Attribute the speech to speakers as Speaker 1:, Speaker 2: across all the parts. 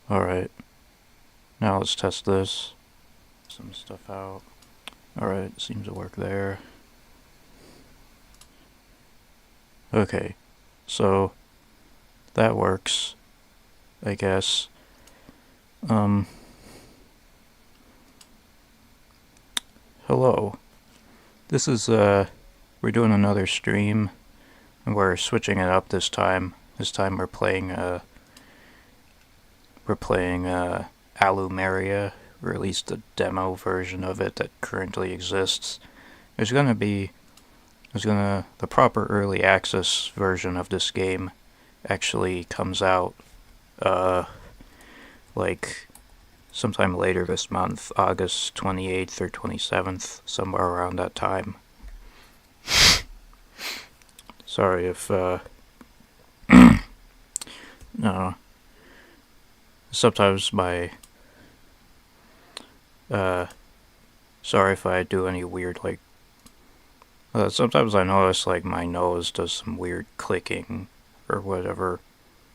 Speaker 1: Alright, now let's test this. Some stuff out. Alright, seems to work there. Okay, so that works, I guess. Hello. This is, we're doing another stream, and we're switching it up this time. This time we're playing allumeria, or at least the demo version of it that currently exists. The proper early access version of this game actually comes out, like sometime later this month, August 28th or 27th, somewhere around that time. Sorry if, no. Sometimes sorry if I do any weird, sometimes I notice, my nose does some weird clicking or whatever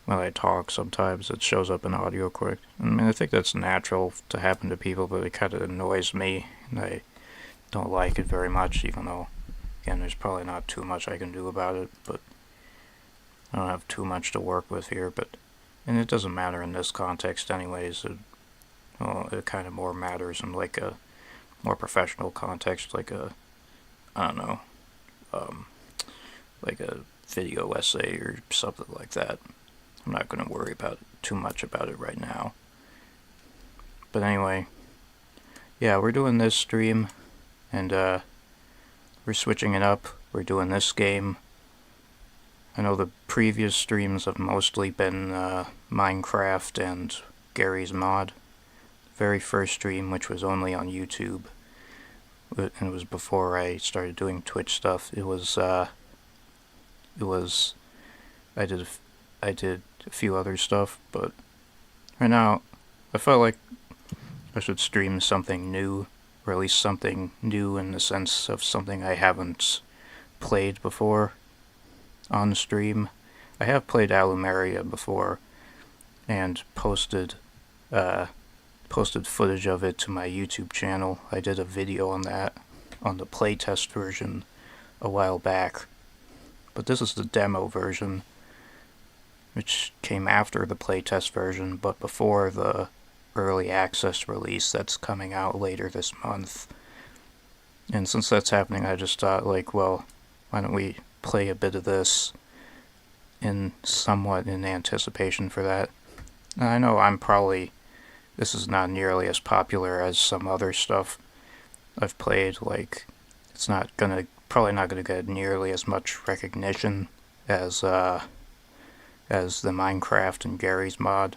Speaker 1: when I talk. Sometimes it shows up in audio quick. I mean, I think that's natural to happen to people, but it kind of annoys me, and I don't like it very much, even though, again, there's probably not too much I can do about it, but I don't have too much to work with here, and it doesn't matter in this context anyways. It kind of more matters in, a more professional context, I don't know, like a video essay or something like that. I'm not going to worry too much about it right now. But anyway, yeah, we're doing this stream, and we're switching it up. We're doing this game. I know the previous streams have mostly been Minecraft and Gary's Mod. The very first stream, which was only on YouTube, and it was before I started doing Twitch stuff. I did a few other stuff, but right now I felt like I should stream something new, or at least something new in the sense of something I haven't played before on stream. I have played Allumeria before and posted footage of it to my YouTube channel. I did a video on that, on the playtest version, a while back. But this is the demo version, which came after the playtest version, but before the early access release that's coming out later this month. And since that's happening, I just thought, well, why don't we play a bit of this somewhat in anticipation for that. And I know this is not nearly as popular as some other stuff I've played. It's probably not gonna get nearly as much recognition as the Minecraft and Gary's Mod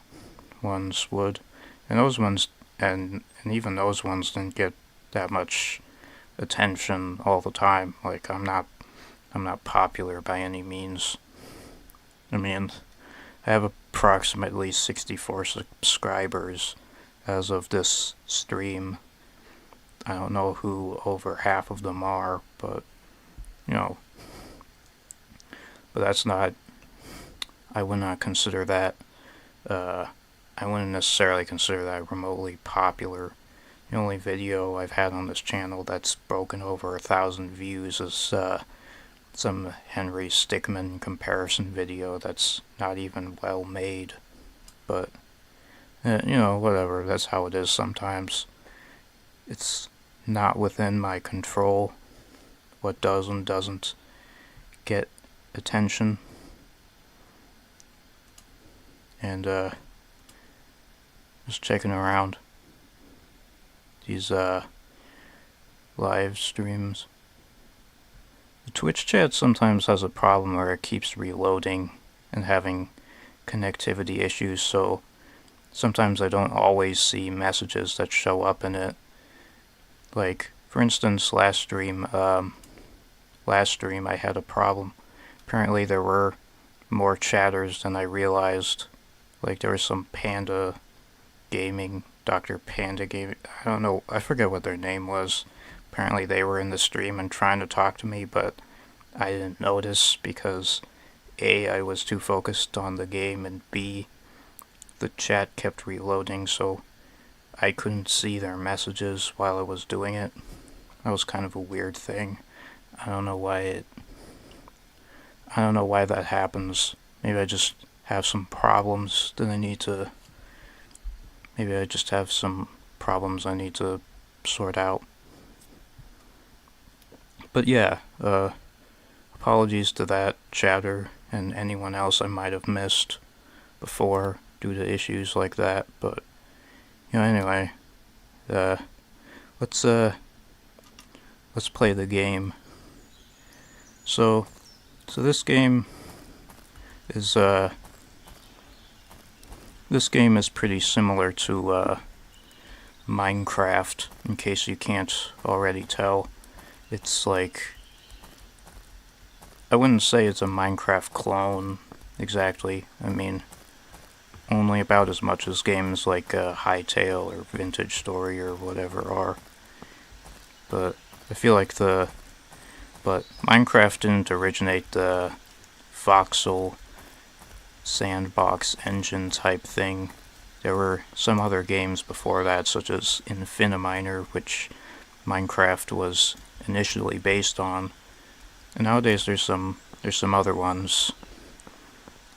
Speaker 1: ones would. And those ones, and even those ones didn't get that much attention all the time. I'm not popular by any means. I mean, I have approximately 64 subscribers as of this stream. I don't know who over half of them are, but that's not, I would not consider that, I wouldn't necessarily consider that remotely popular. The only video I've had on this channel that's broken over 1,000 views is some Henry Stickmin comparison video that's not even well made. But, whatever, that's how it is sometimes. It's not within my control what does and doesn't get attention. And just checking around these live streams. The Twitch chat sometimes has a problem where it keeps reloading and having connectivity issues, so sometimes I don't always see messages that show up in it. For instance, last stream I had a problem. Apparently there were more chatters than I realized. There was some Panda Gaming, Dr. Panda Gaming, I don't know, I forget what their name was. Apparently they were in the stream and trying to talk to me, but I didn't notice because A, I was too focused on the game, and B, the chat kept reloading, so I couldn't see their messages while I was doing it. That was kind of a weird thing. I don't know why it. I don't know why that happens. Maybe I just have some problems that I need to. Maybe I just have some problems I need to sort out. But yeah, apologies to that chatter and anyone else I might have missed before due to issues like that. But anyway, uh, let's play the game. So this game is pretty similar to Minecraft. In case you can't already tell, it's like, I wouldn't say it's a Minecraft clone exactly. I mean, only about as much as games like Hytale or Vintage Story or whatever are. But I feel like but Minecraft didn't originate the voxel sandbox engine type thing. There were some other games before that, such as Infiniminer, which Minecraft was initially based on. And nowadays there's some other ones.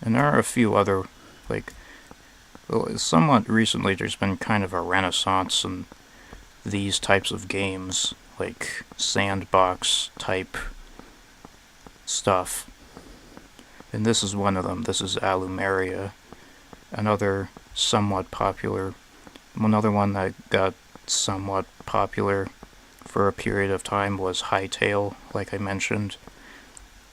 Speaker 1: And there are a few other, like, well, somewhat recently there's been kind of a renaissance in these types of games, like sandbox type stuff. And this is one of them. This is Allumeria. Another one that got somewhat popular for a period of time was Hytale, like I mentioned.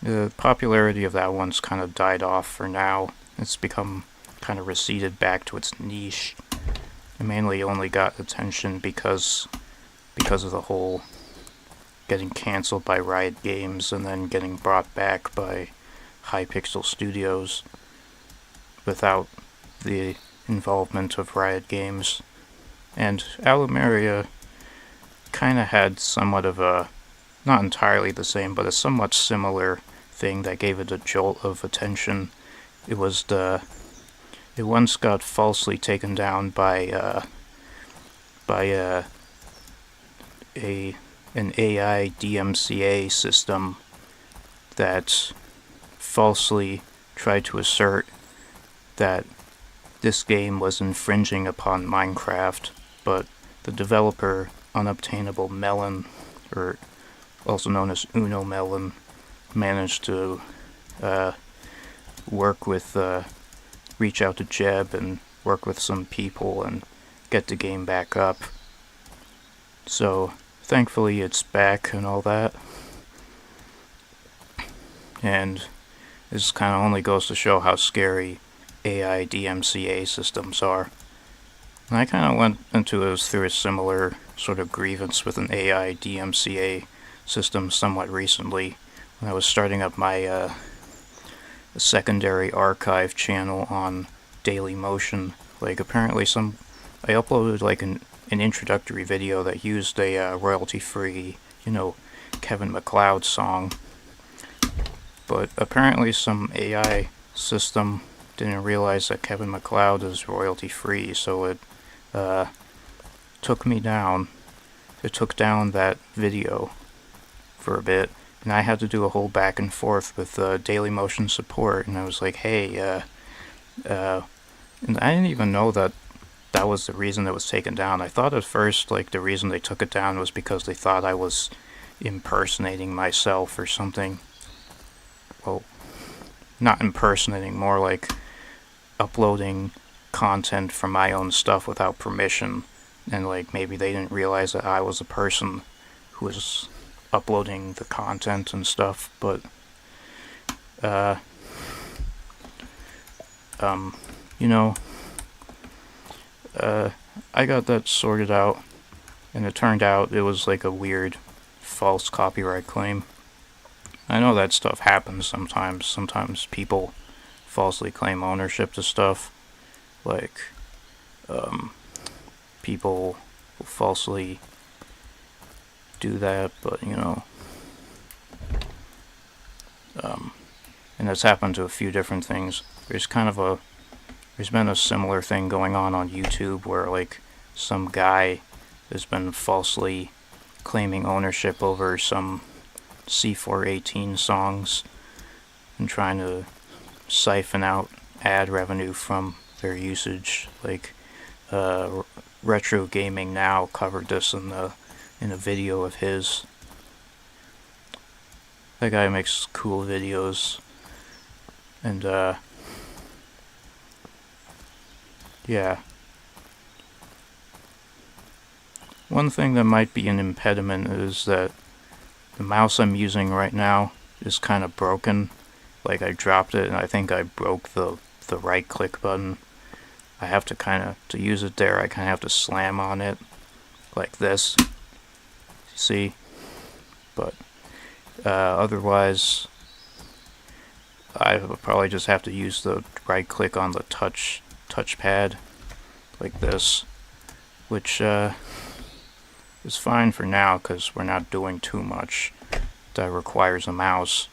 Speaker 1: The popularity of that one's kind of died off for now. It's become kind of receded back to its niche. It mainly only got attention because of the whole getting cancelled by Riot Games and then getting brought back by Hypixel Studios without the involvement of Riot Games. And Allumeria kind of had somewhat of a, not entirely the same, but a somewhat similar thing that gave it a jolt of attention. It once got falsely taken down by an AI DMCA system that falsely tried to assert that this game was infringing upon Minecraft, but the developer, Unobtainable Melon, or also known as Uno Melon, managed to reach out to Jeb and work with some people and get the game back up. So thankfully it's back and all that. And this kind of only goes to show how scary AI DMCA systems are. And I kind of went through a similar sort of grievance with an AI DMCA system somewhat recently when I was starting up my secondary archive channel on Dailymotion. Like, apparently I uploaded like an introductory video that used a royalty-free, Kevin MacLeod song. But apparently some AI system didn't realize that Kevin MacLeod is royalty-free, so it took me down. It took down that video for a bit, and I had to do a whole back and forth with Dailymotion support, and I was like, hey, and I didn't even know that was the reason it was taken down. I thought at first, like, the reason they took it down was because they thought I was impersonating myself or something. Well, not impersonating, more like uploading content from my own stuff without permission, and like maybe they didn't realize that I was the person who was uploading the content and stuff. But I got that sorted out, and it turned out it was like a weird false copyright claim. I know that stuff happens sometimes. Sometimes people falsely claim ownership to stuff. Like, people will falsely do that, but, and that's happened to a few different things. There's kind of there's been a similar thing going on YouTube where like some guy has been falsely claiming ownership over some C418 songs and trying to siphon out ad revenue from their usage. Like Retro Gaming Now covered this in a video of his. That guy makes cool videos, and yeah. One thing that might be an impediment is that the mouse I'm using right now is kind of broken. Like I dropped it and I think I broke the right click button. I have to to use it there, I kind of have to slam on it like this. See? But otherwise, I would probably just have to use the right click on the touchpad like this, which is fine for now because we're not doing too much that requires a mouse.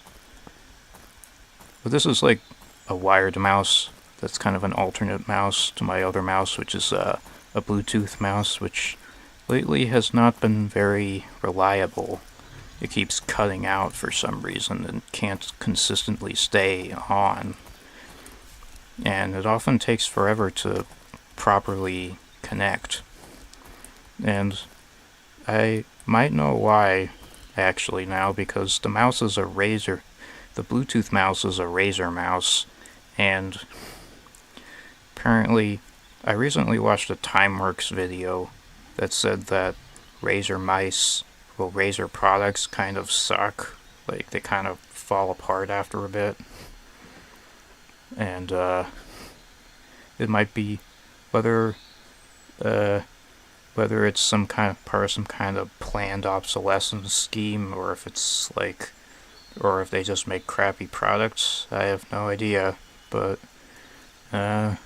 Speaker 1: But this is like a wired mouse that's kind of an alternate mouse to my other mouse, which is a Bluetooth mouse, which lately has not been very reliable. It keeps cutting out for some reason and can't consistently stay on. And it often takes forever to properly connect. And I might know why actually now, because the mouse is a Razer. The Bluetooth mouse is a Razer mouse, and apparently I recently watched a TimeWorks video that said that Razer mice, well, Razer products kind of suck. Like, they kind of fall apart after a bit. And it might be whether it's some kind of planned obsolescence scheme, or if it's like, or if they just make crappy products. I have no idea, but it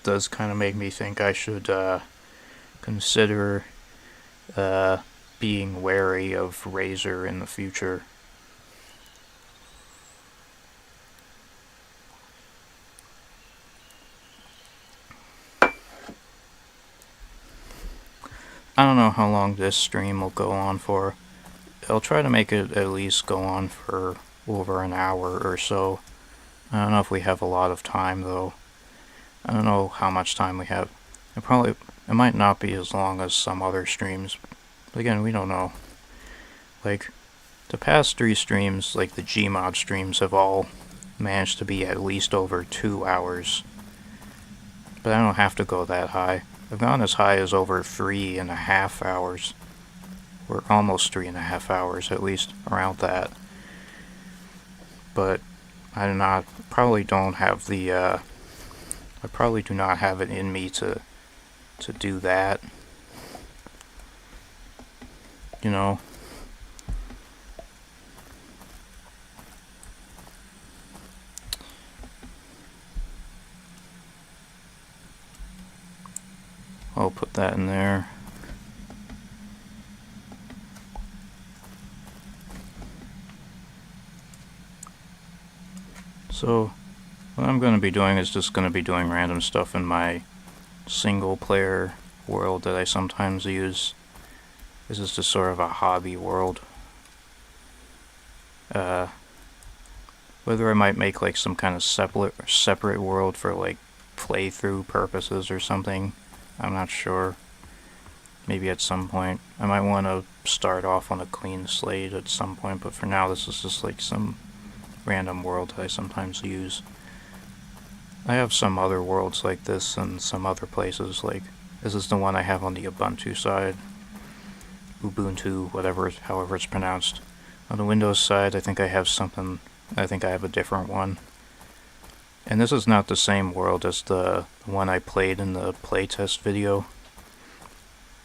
Speaker 1: does kind of make me think I should consider being wary of Razer in the future. I don't know how long this stream will go on for. I'll try to make it at least go on for over an hour or so. I don't know if we have a lot of time though. I don't know how much time we have. It might not be as long as some other streams. But again, we don't know. Like, the past 3 streams, like the Gmod streams, have all managed to be at least over 2 hours. But I don't have to go that high. I've gone as high as over 3.5 hours. Or almost 3.5 hours, at least, around that. But I probably don't have the, I probably do not have it in me to do that. You know? I'll put that in there. So, what I'm going to be doing is just going to be doing random stuff in my single player world that I sometimes use. This is just sort of a hobby world. Whether I might make like some kind of separate world for like playthrough purposes or something, I'm not sure. Maybe at some point. I might want to start off on a clean slate at some point, but for now this is just like some random world that I sometimes use. I have some other worlds like this in some other places, like this is the one I have on the Ubuntu side. Ubuntu, however it's pronounced. On the Windows side, I think I have a different one. And this is not the same world as the one I played in the playtest video.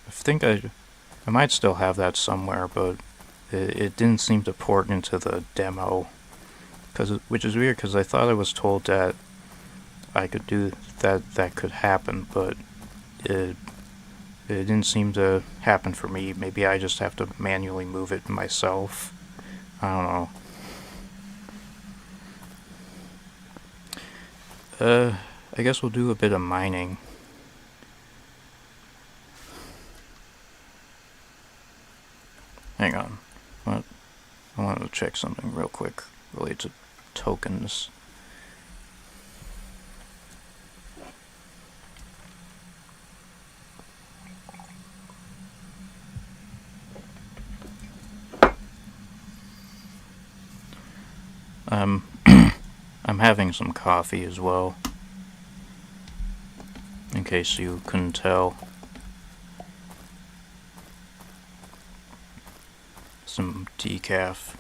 Speaker 1: I think I might still have that somewhere, but it didn't seem to port into the demo. Which is weird, because I thought I was told that I could do that could happen, but it didn't seem to happen for me. Maybe I just have to manually move it myself. I don't know. I guess we'll do a bit of mining. Hang on. I wanted to check something real quick related to tokens. I'm having some coffee as well, in case you couldn't tell. Some decaf.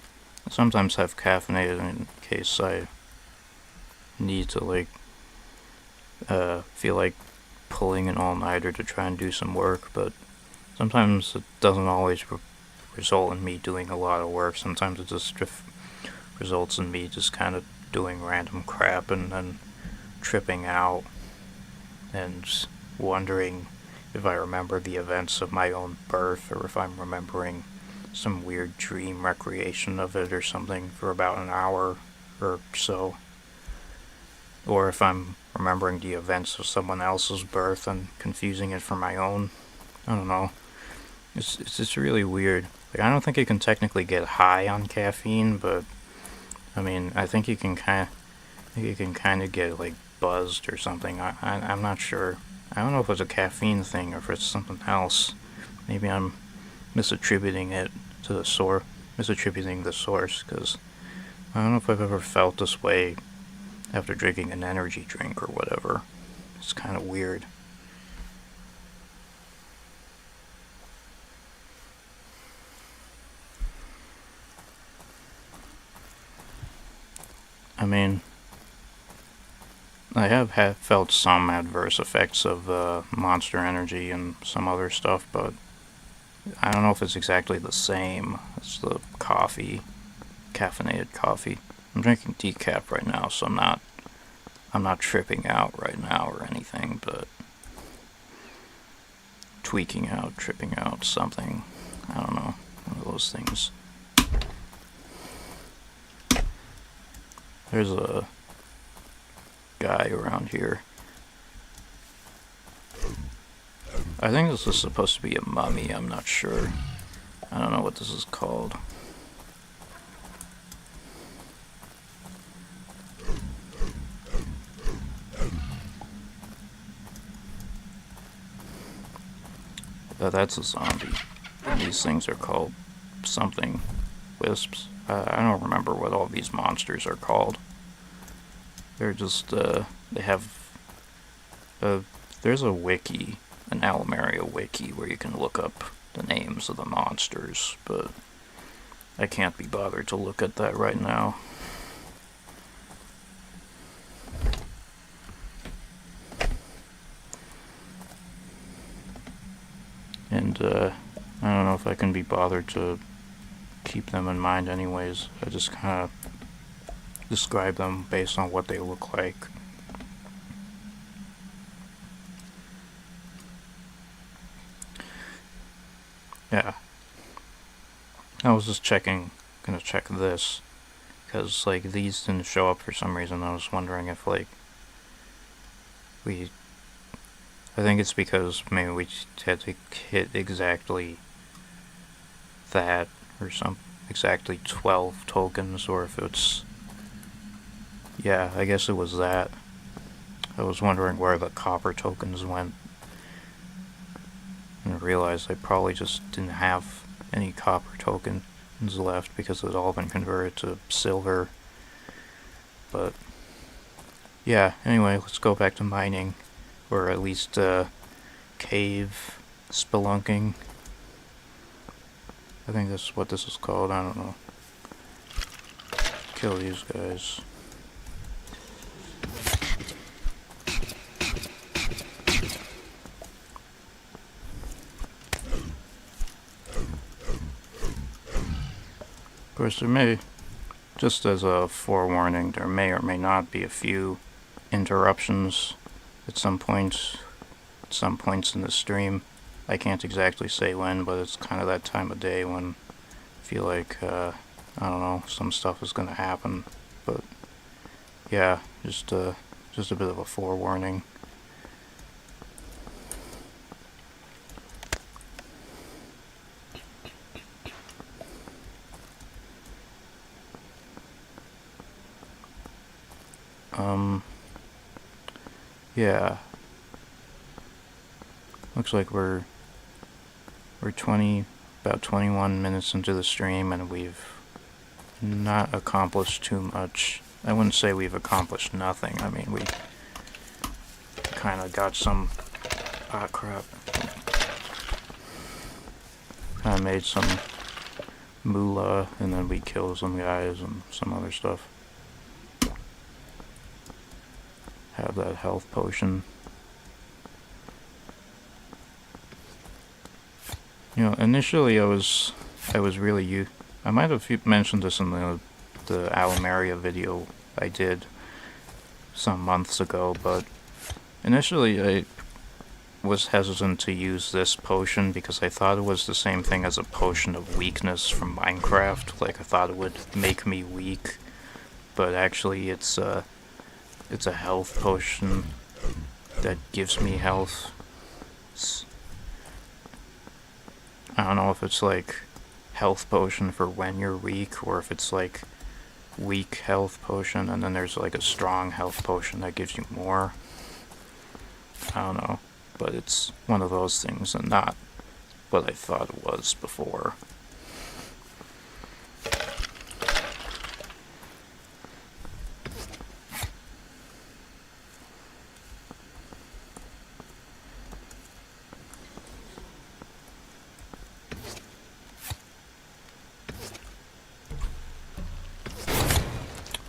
Speaker 1: I sometimes have caffeinated in case I need to feel like pulling an all-nighter to try and do some work, but sometimes it doesn't always result in me doing a lot of work. Sometimes it just results in me just kind of doing random crap and then tripping out and wondering if I remember the events of my own birth or if I'm remembering some weird dream recreation of it or something for about an hour or so. Or if I'm remembering the events of someone else's birth and confusing it for my own. I don't know. It's just really weird. Like, I don't think you can technically get high on caffeine, but I mean, I think you can kind of get like buzzed or something. I'm not sure. I don't know if it's a caffeine thing or if it's something else. Maybe I'm misattributing it to the source, because I don't know if I've ever felt this way after drinking an energy drink or whatever. It's kind of weird. I mean, I have felt some adverse effects of Monster Energy and some other stuff, but I don't know if it's exactly the same as the coffee, caffeinated coffee. I'm drinking decaf right now, so I'm not tripping out right now or anything, but tweaking out, tripping out, something. I don't know, one of those things. There's a guy around here. I think this is supposed to be a mummy, I'm not sure. I don't know what this is called. That's a zombie. And these things are called something. Wisps. I don't remember what all these monsters are called. They're just, they have, there's a wiki, an allumeria wiki, where you can look up the names of the monsters, but I can't be bothered to look at that right now. And, I don't know if I can be bothered to keep them in mind anyways. I just kind of describe them based on what they look like. Yeah. I was just gonna check this, because, like, these didn't show up for some reason. I was wondering if, like, I think it's because maybe we had to hit exactly that, or exactly 12 tokens, or if it's, yeah, I guess it was that. I was wondering where the copper tokens went, and I realized I probably just didn't have any copper tokens left because it had all been converted to silver. But yeah, anyway, let's go back to mining, or at least cave spelunking. I think that's what this is called. I don't know. Kill these guys. Of course, there may, just as a forewarning, there may or may not be a few interruptions at some points in the stream. I can't exactly say when, but it's kind of that time of day when I feel like, I don't know, some stuff is gonna happen. But yeah, just Just a bit of a forewarning. Yeah. Looks like we're about 21 minutes into the stream, and we've not accomplished too much. I wouldn't say we've accomplished nothing. I mean, we kind of got some... Ah, crap. Kind of made some moolah, and then we killed some guys and some other stuff. Have that health potion. You know, initially I was really I might have mentioned this in the allumeria video I did some months ago, but initially I was hesitant to use this potion because I thought it was the same thing as a potion of weakness from Minecraft. Like, I thought it would make me weak, but actually it's a health potion that gives me health. I don't know if it's like health potion for when you're weak, or if it's like weak health potion and then there's like a strong health potion that gives you more. I don't know, but it's one of those things and not what I thought it was before.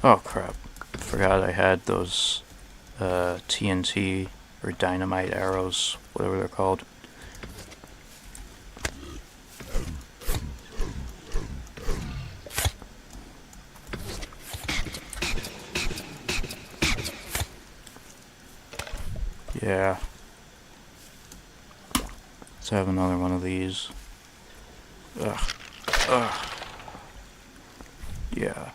Speaker 1: Oh crap, forgot I had those TNT or dynamite arrows, whatever they're called. Yeah. Let's have another one of these. Ugh. Ugh. Yeah.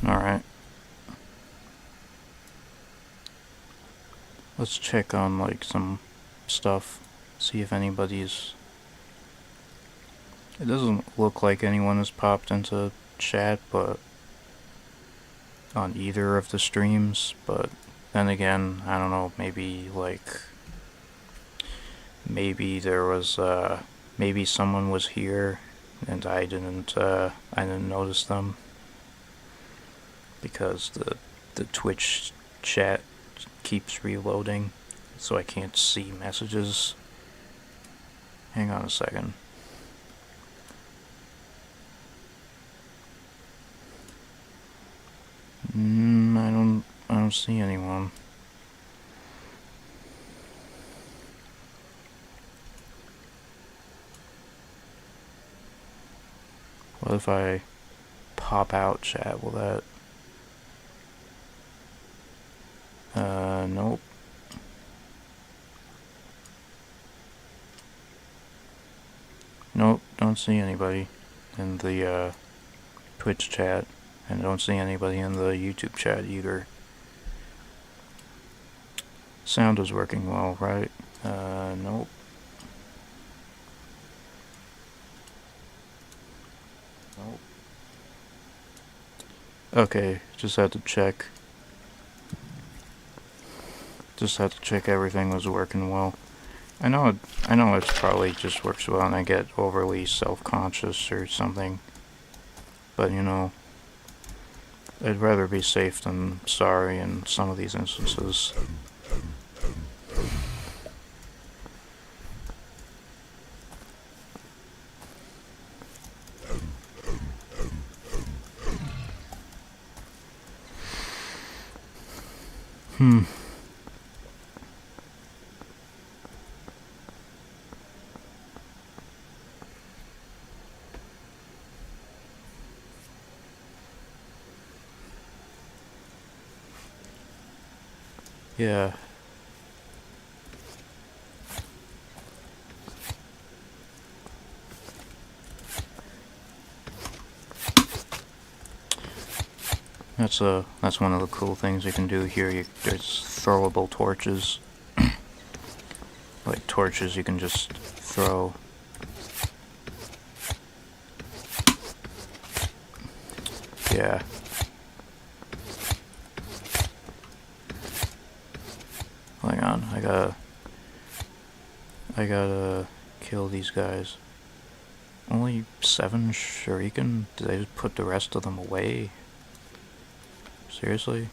Speaker 1: Alright. Let's check on like some stuff. See if anybody's... It doesn't look like anyone has popped into chat, but on either of the streams, but then again, I don't know, maybe like there was maybe someone was here and I didn't notice them because the Twitch chat keeps reloading, so I can't see messages. Hang on a second. I don't see anyone. What if I pop out chat? Will that... Nope. Nope, don't see anybody in the Twitch chat, and don't see anybody in the YouTube chat either. Sound is working well, right? Nope. Nope. Okay, just had to check. Just had to check everything was working well. I know it probably just works well and I get overly self-conscious or something. But, you know, I'd rather be safe than sorry in some of these instances. Yeah. That's one of the cool things you can do here. There's throwable torches. Like torches you can just throw. Yeah. Hang on, I gotta kill these guys. Only 7 shuriken? Did they just put the rest of them away? Seriously?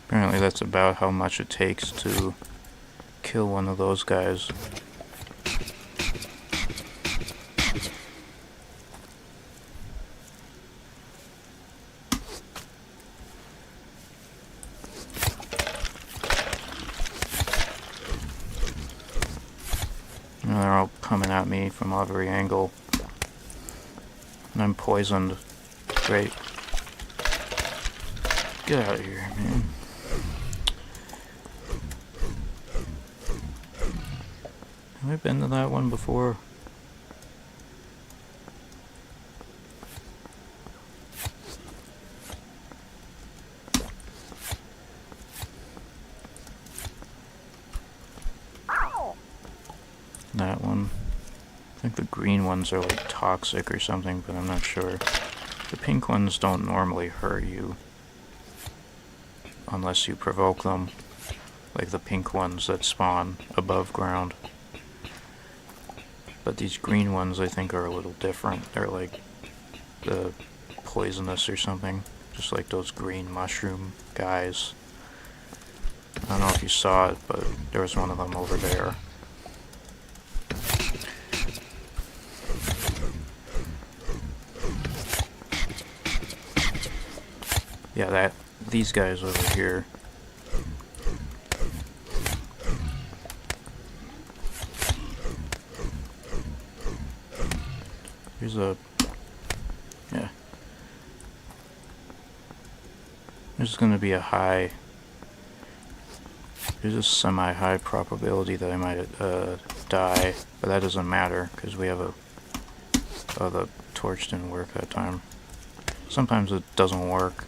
Speaker 1: Apparently that's about how much it takes to kill one of those guys. And they're all coming at me from every angle. And I'm poisoned. Great. Get out of here, man. Have I been to that one before? That one. I think the green ones are like toxic or something, but I'm not sure. The pink ones don't normally hurt you unless you provoke them, like the pink ones that spawn above ground. But these green ones I think are a little different. They're like poisonous or something, just like those green mushroom guys. I don't know if you saw it, but there was one of them over there. Yeah, these guys over here. There's gonna be there's a semi-high probability that I might die, but that doesn't matter, because we have the torch didn't work that time. Sometimes it doesn't work.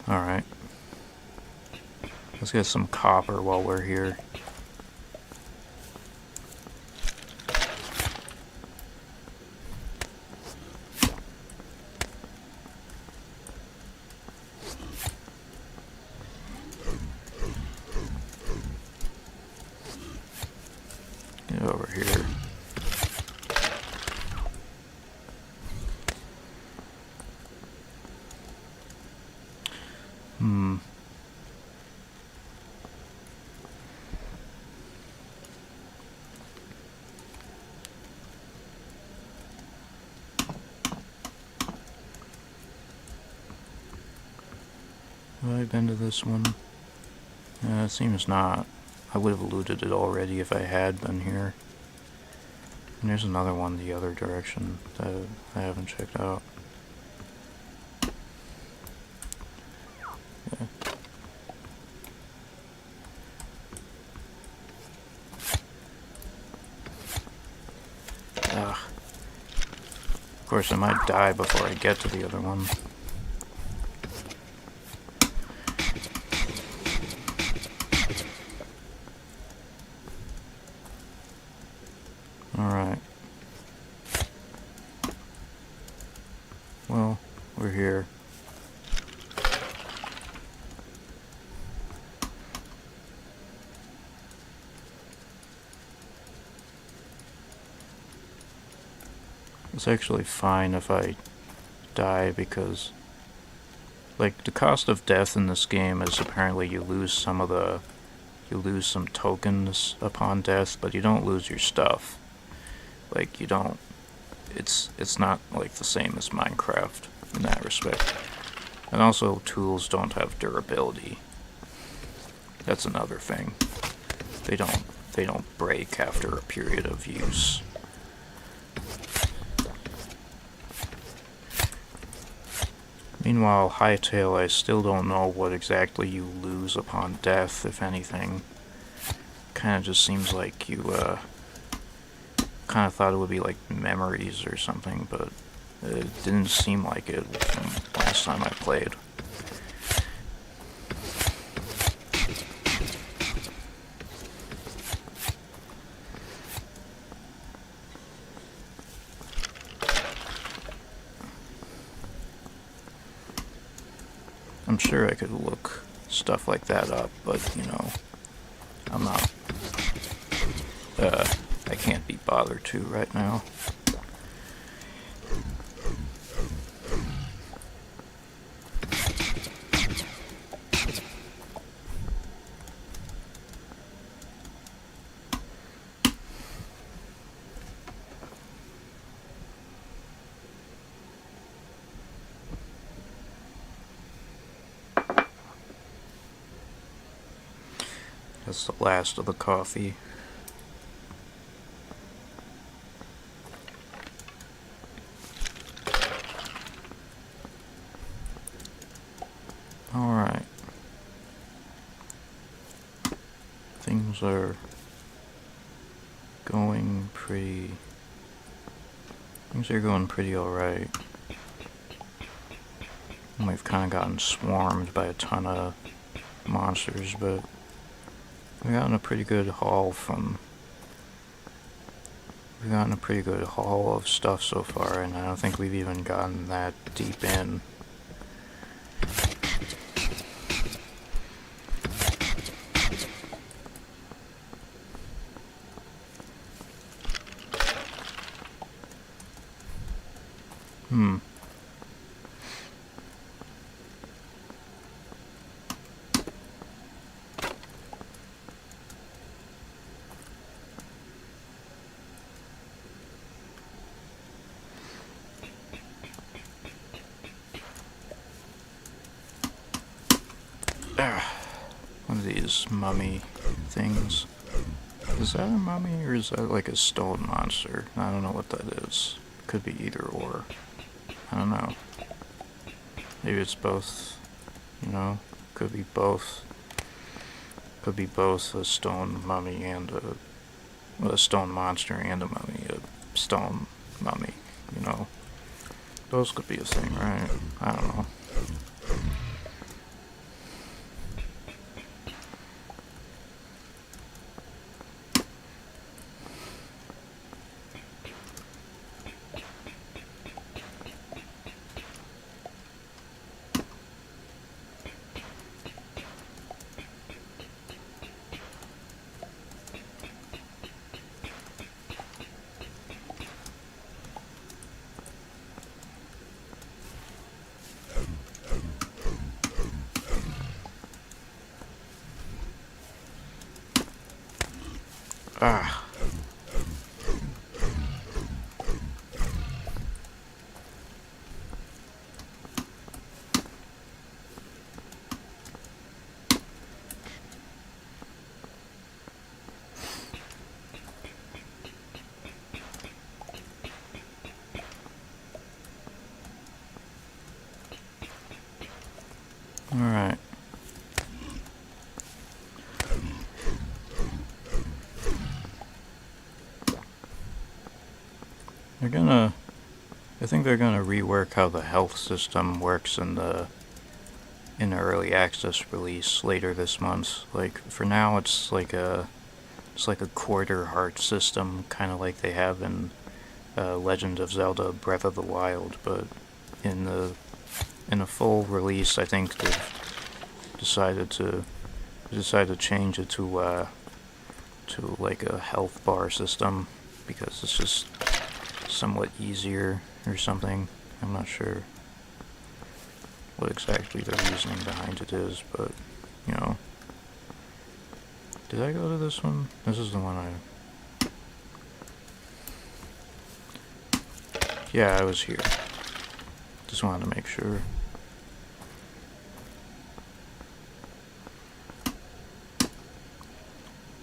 Speaker 1: Alright. Let's get some copper while we're here. Get over here. Have I been to this one? It seems not. I would have looted it already if I had been here. And there's another one the other direction that I haven't checked out. Yeah. Ugh. Of course, I might die before I get to the other one. Alright. Well, we're here. It's actually fine if I die, because like the cost of death in this game is apparently you lose some tokens upon death, but you don't lose your stuff. Like it's not like the same as Minecraft in that respect. And also tools don't have durability. That's another thing. They don't. they don't break after a period of use. Meanwhile, Hightail, I still don't know what exactly you lose upon death, if anything. Kinda just seems like you, kinda thought it would be like memories or something, but it didn't seem like it from last time I played. I'm sure I could look stuff like that up, but, you know, I'm not, I can't be bothered to right now. That's the last of the coffee. Alright. Things are going pretty... Things are going pretty alright. We've kind of gotten swarmed by a ton of monsters, but we've gotten a pretty good haul from... We've gotten a pretty good haul of stuff so far, and I don't think we've even gotten that deep in. One of these mummy things. Is that a mummy or is that like a stone monster? I don't know what that is. Could be either or. I don't know. Maybe it's both, you know? Could be both. Could be both a stone mummy and a stone monster and a mummy. A stone mummy, you know? Those could be a thing, right? I don't know. Ah. Alright. I think they're gonna rework how the health system works in the early access release later this month. Like, for now it's like a quarter heart system, kinda like they have in Legend of Zelda Breath of the Wild, but in a full release I think they've decided to change it to like a health bar system, because it's just somewhat easier or something. I'm not sure what exactly the reasoning behind it is, but, you know. Did I go to this one? This is the one Yeah, I was here. Just wanted to make sure.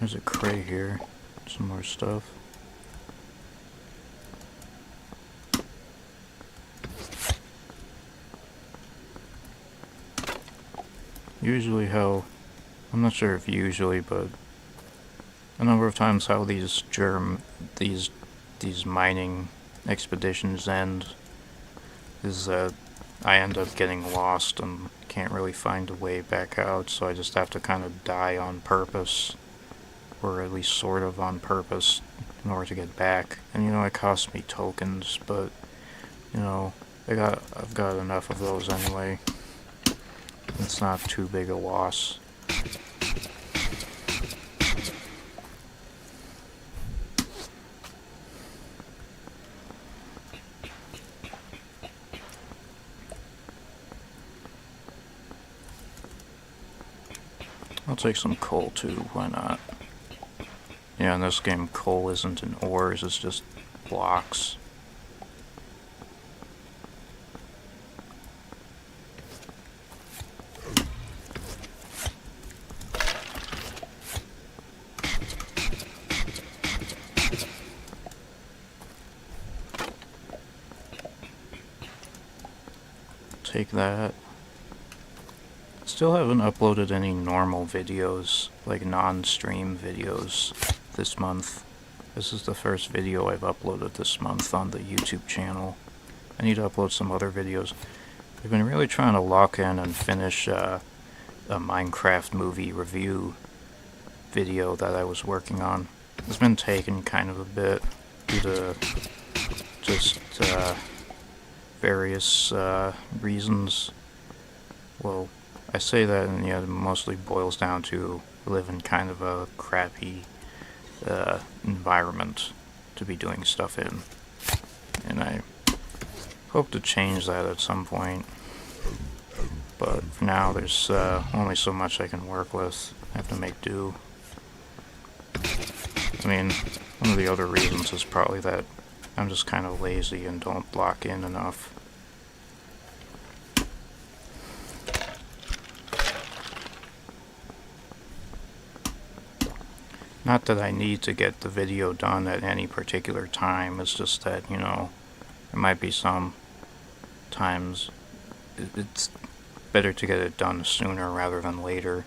Speaker 1: There's a crate here. Some more stuff. Usually how... I'm not sure if usually, but a number of times how these mining expeditions end is that I end up getting lost and can't really find a way back out, so I just have to kind of die on purpose, or at least sort of on purpose, in order to get back. And you know, it costs me tokens, but you know, I've got enough of those anyway. It's not too big a loss. I'll take some coal too, why not? Yeah, in this game coal isn't in ores, it's just blocks. Take that. Still haven't uploaded any normal videos, like non-stream videos, this month. This is the first video I've uploaded this month on the YouTube channel. I need to upload some other videos. I've been really trying to lock in and finish a Minecraft movie review video that I was working on. It's been taking kind of a bit due to just various reasons. Well, I say that, and yeah, it mostly boils down to living kind of a crappy environment to be doing stuff in. And I hope to change that at some point. But for now, there's only so much I can work with. I have to make do. I mean, one of the other reasons is probably that I'm just kind of lazy and don't lock in enough. Not that I need to get the video done at any particular time, it's just that, you know, there might be some times it's better to get it done sooner rather than later.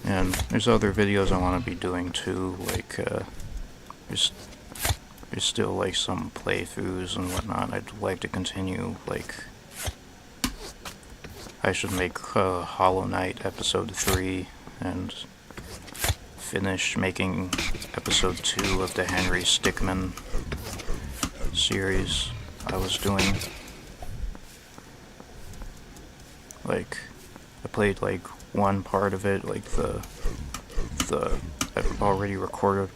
Speaker 1: And there's other videos I want to be doing too, like there's still like some playthroughs and whatnot I'd like to continue. Like, I should make Hollow Knight episode 3 and finish making episode 2 of the Henry Stickmin series I was doing. Like, I played like one part of it, like I already recorded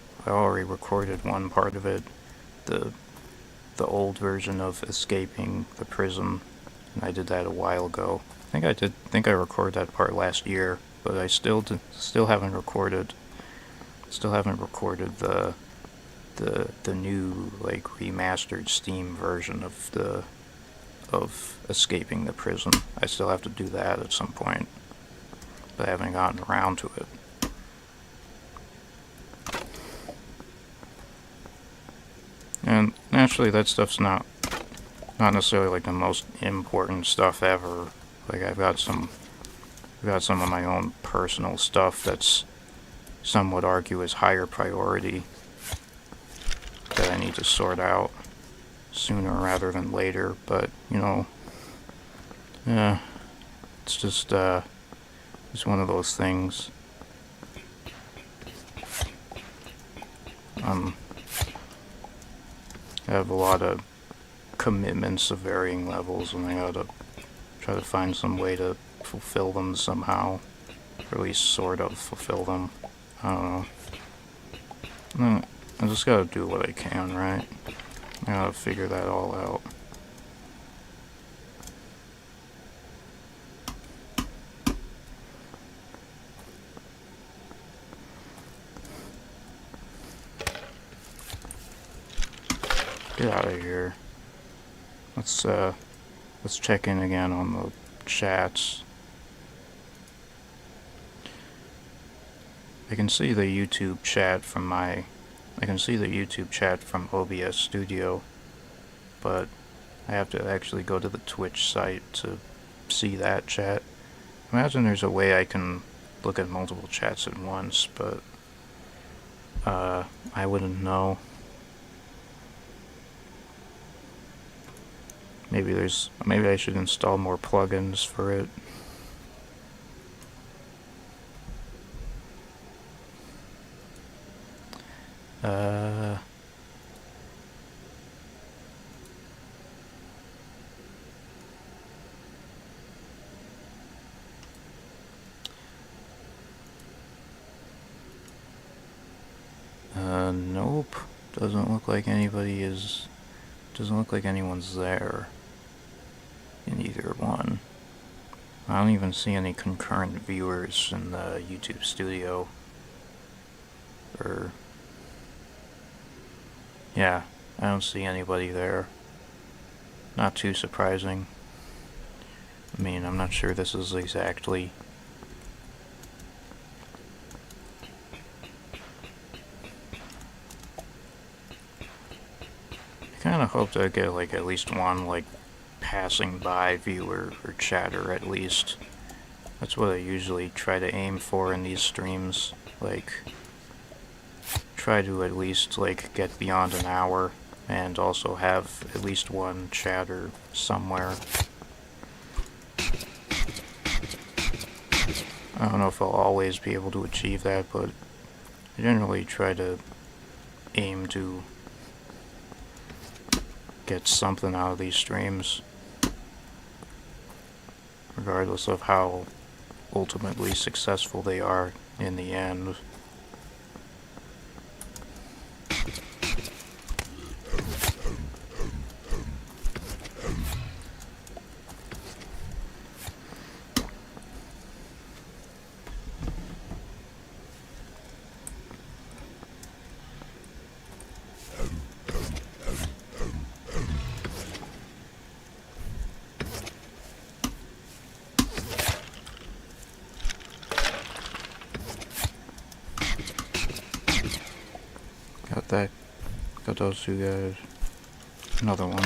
Speaker 1: one part of it, the old version of escaping the prison, and I did that a while ago. I think I recorded that part last year, but I still haven't recorded the new, like, remastered Steam version of escaping the prison. I still have to do that at some point, but I haven't gotten around to it. And naturally, that stuff's not necessarily like the most important stuff ever. Like, I've got some of my own personal stuff that's, some would argue, is higher priority that I need to sort out sooner rather than later. But you know, yeah, it's just it's one of those things. I have a lot of commitments of varying levels, and I gotta try to find some way to fulfill them somehow, or at least sort of fulfill them. I don't know. I just gotta do what I can, right? I gotta figure that all out. Get out of here. let's check in again on the chats. I can see the YouTube chat from OBS Studio, but I have to actually go to the Twitch site to see that chat. Imagine there's a way I can look at multiple chats at once, but I wouldn't know. Maybe I should install more plugins for it. Nope. Doesn't look like anyone's there in either one. I don't even see any concurrent viewers in the YouTube studio. Yeah, I don't see anybody there. Not too surprising. I mean, I'm not sure this is exactly... I kind of hoped I'd get, like, at least one, like, passing by viewer or chatter at least. That's what I usually try to aim for in these streams. Like, try to at least, like, get beyond an hour and also have at least one chatter somewhere. I don't know if I'll always be able to achieve that, but I generally try to aim to get something out of these streams, regardless of how ultimately successful they are in the end. Got those two guys. Another one.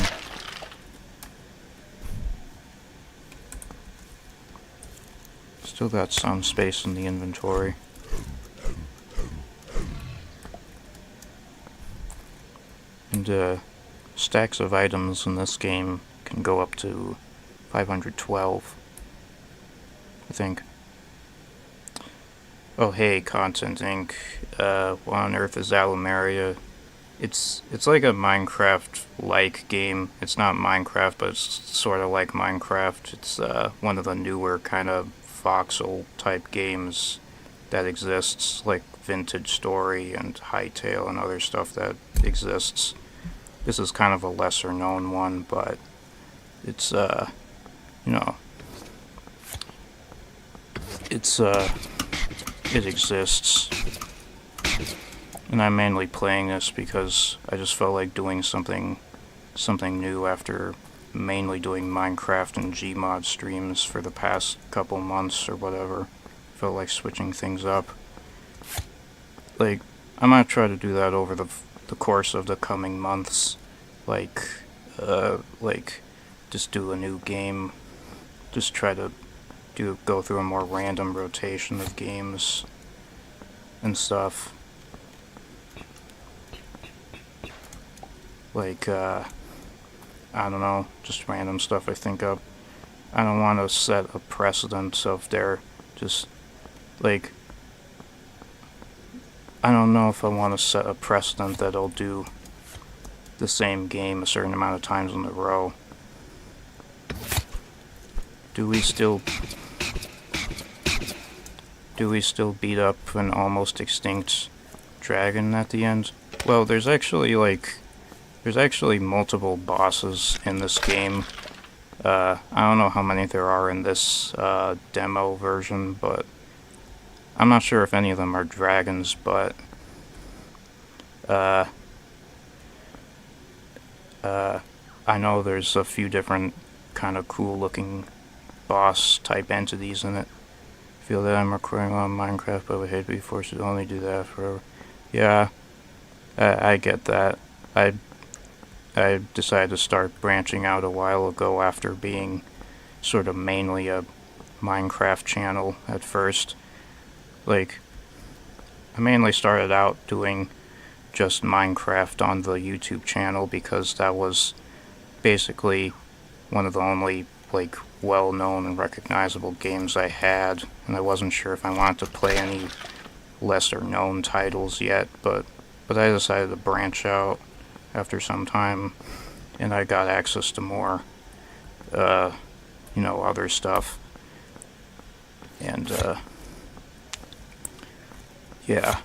Speaker 1: Still got some space in the inventory. And stacks of items in this game can go up to 512, I think. Oh hey, Content Inc. What on earth is allumeria? It's like a Minecraft-like game. It's not Minecraft, but it's sort of like Minecraft. It's one of the newer kind of voxel-type games that exists, like Vintage Story and Hytale and other stuff that exists. This is kind of a lesser-known one, but it's, you know, it exists. And I'm mainly playing this because I just felt like doing something new after mainly doing Minecraft and Gmod streams for the past couple months or whatever. Felt like switching things up. Like, I might try to do that over the course of the coming months. Like, just do a new game. Just try to go through a more random rotation of games and stuff. Like, I don't know, just random stuff I think of. I don't want to set a precedent of their just, like, I don't know if I want to set a precedent that I'll do the same game a certain amount of times in a row. Do we still beat up an almost extinct dragon at the end? Well, there's actually multiple bosses in this game. I don't know how many there are in this demo version, but I'm not sure if any of them are dragons, but I I know there's a few different kind of cool looking boss type entities in it. Feel that I'm recording on Minecraft, but would hate to be forced to only do that forever. Yeah, I get that. I decided to start branching out a while ago after being sort of mainly a Minecraft channel at first. Like, I mainly started out doing just Minecraft on the YouTube channel because that was basically one of the only, like, well-known and recognizable games I had, and I wasn't sure if I wanted to play any lesser-known titles yet, but I decided to branch out after some time, and I got access to more, other stuff, and, yeah.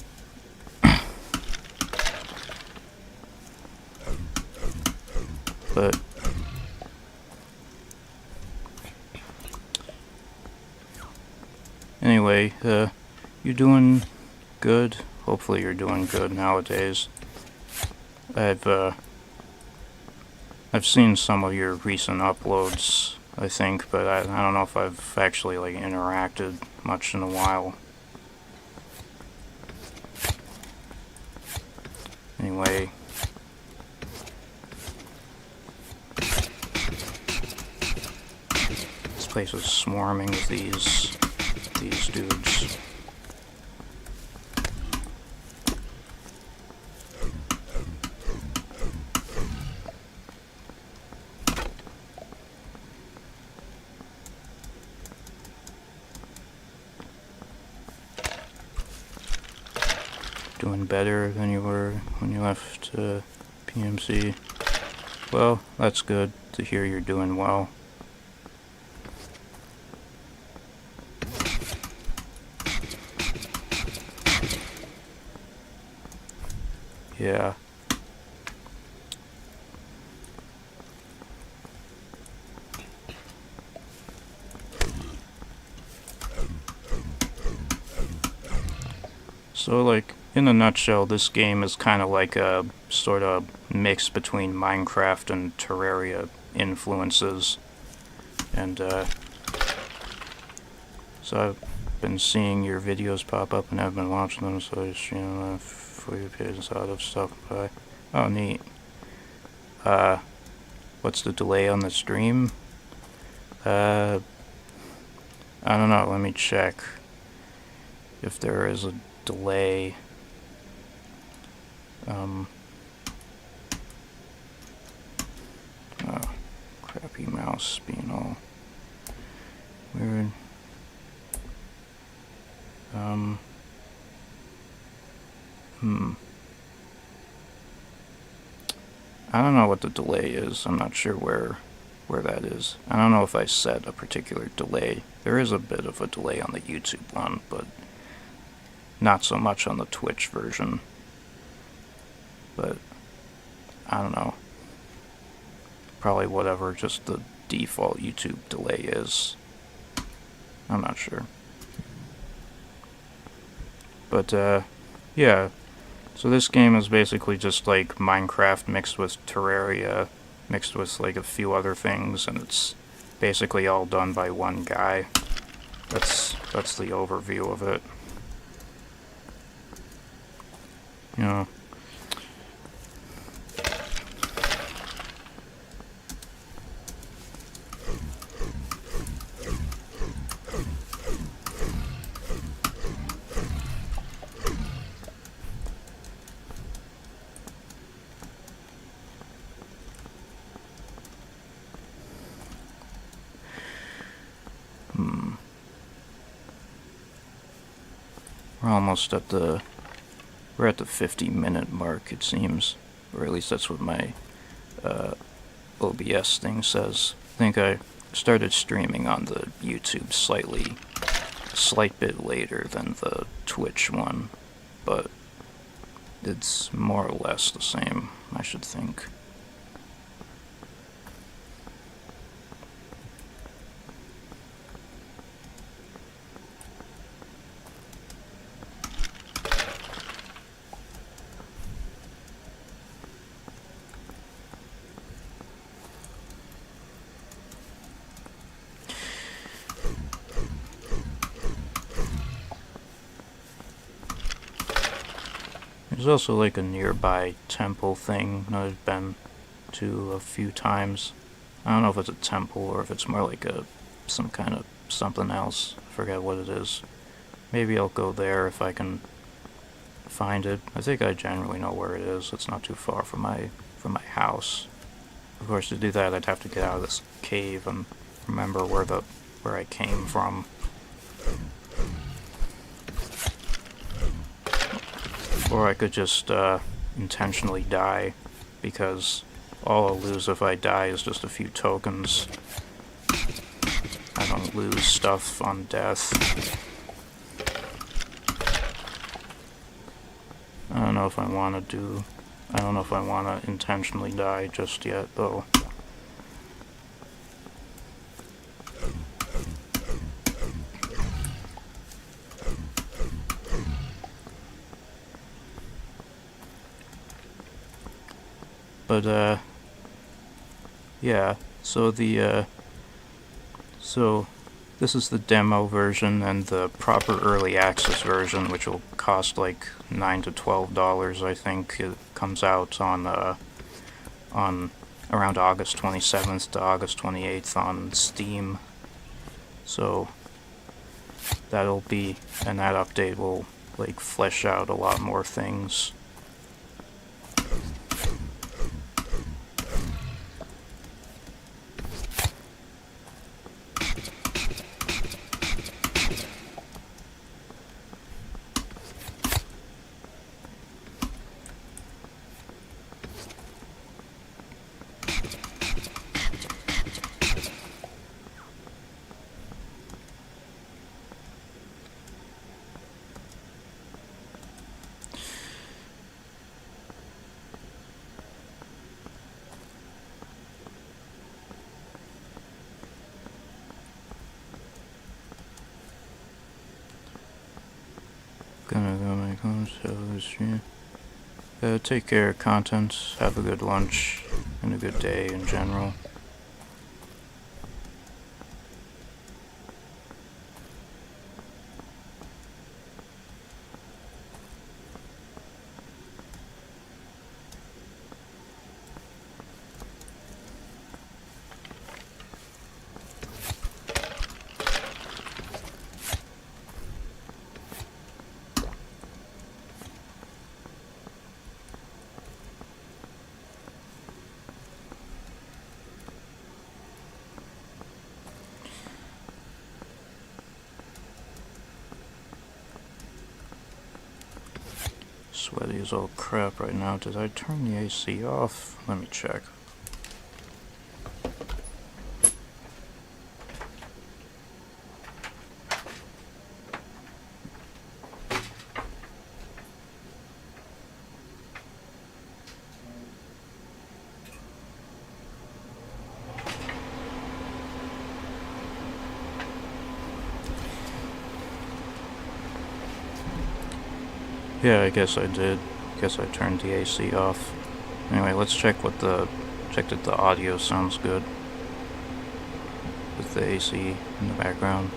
Speaker 1: But anyway, you doing good? Hopefully you're doing good nowadays. I've seen some of your recent uploads, I think, but I don't know if I've actually, like, interacted much in a while. Anyway, this place is swarming with these dudes. Doing better than you were when you left PMC. Well, that's good to hear you're doing well. Yeah. So, like, in a nutshell, this game is kind of like a sort of mix between Minecraft and Terraria influences. And, so I've been seeing your videos pop up and I've been watching them, so I stream for your pages out of stuff by. Oh, neat. What's the delay on the stream? I don't know, let me check if there is a delay. Oh, crappy mouse being all weird. I don't know what the delay is. I'm not sure where that is. I don't know if I set a particular delay. There is a bit of a delay on the YouTube one, but not so much on the Twitch version. But I don't know. Probably whatever just the default YouTube delay is. I'm not sure. But yeah. So this game is basically just like Minecraft mixed with Terraria, mixed with like a few other things, and it's basically all done by one guy. That's the overview of it. You know. We're at the 50-minute mark, it seems, or at least that's what my OBS thing says. I think I started streaming on the YouTube slight bit later than the Twitch one, but it's more or less the same, I should think. There's also like a nearby temple thing that I've been to a few times. I don't know if it's a temple or if it's more like some kind of something else. I forget what it is. Maybe I'll go there if I can find it. I think I generally know where it is. It's not too far from my house. Of course, to do that, I'd have to get out of this cave and remember where I came from. Or I could just intentionally die, because all I'll lose if I die is just a few tokens. I don't lose stuff on death. I don't know if I want to intentionally die just yet, though. But, yeah, so this is the demo version, and the proper early access version, which will cost like $9 to $12, I think. It comes out on around August 27th to August 28th on Steam. So that update will like flesh out a lot more things. Gonna go make home, so this year. Take care, content. Have a good lunch and a good day in general. Sweaty as all crap right now. Did I turn the AC off? Let me check. Yeah, I guess I did. Guess I turned the AC off. Anyway, let's check that the audio sounds good with the AC in the background.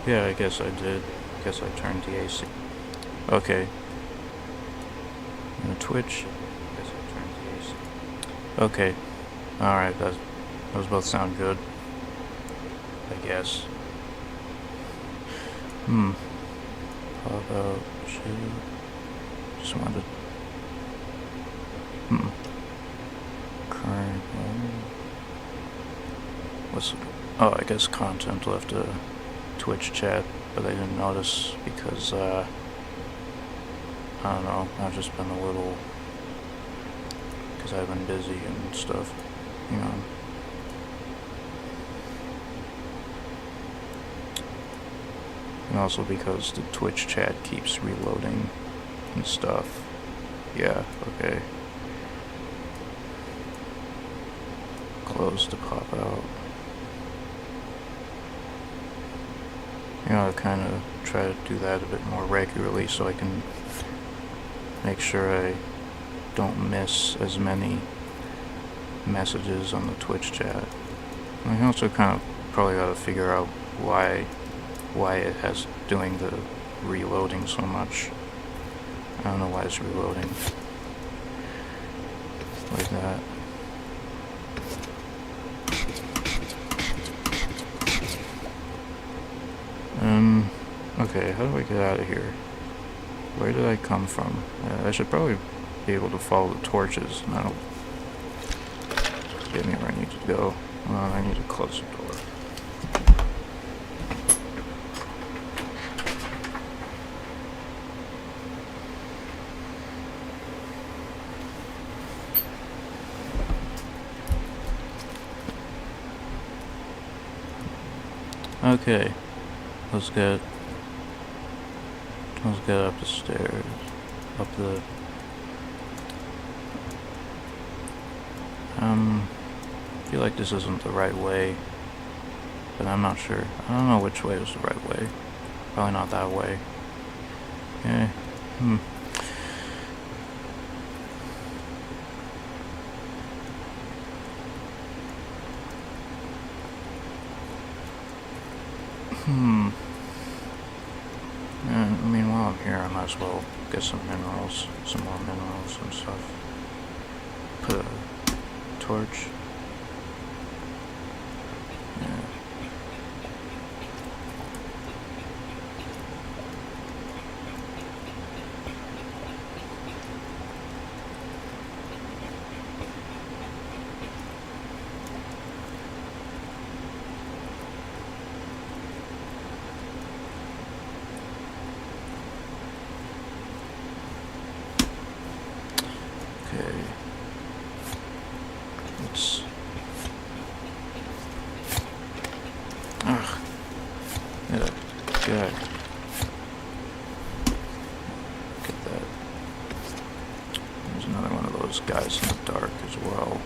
Speaker 1: Yeah, I guess I did. Guess I turned the AC. Okay. And Twitch. Guess I turned the AC. Okay. Alright, those both sound good, I guess. How about you? Just wanted. Current. Oh, I guess content left a Twitch chat, but I didn't notice because I don't know. I've just been a little, because I've been busy and stuff. Hang on. And also because the Twitch chat keeps reloading and stuff. Yeah, okay. Close to pop out. You know, I kind of try to do that a bit more regularly so I can make sure I don't miss as many messages on the Twitch chat. I can also kind of probably gotta figure out why it has doing the reloading so much. I don't know why it's reloading like that. Okay, how do I get out of here? Where did I come from? I should probably be able to follow the torches, and that'll get me where I need to go. I need to close the door. Okay, let's get up the stairs, up the, I feel like this isn't the right way, but I'm not sure. I don't know which way is the right way. Probably not that way. Okay, And, I mean, while I'm here, I might as well get some minerals, some more minerals and stuff. Put a torch. Yeah. Okay. Let's... Ugh. Yeah, good. Get that. There's another one of those guys in the dark as well.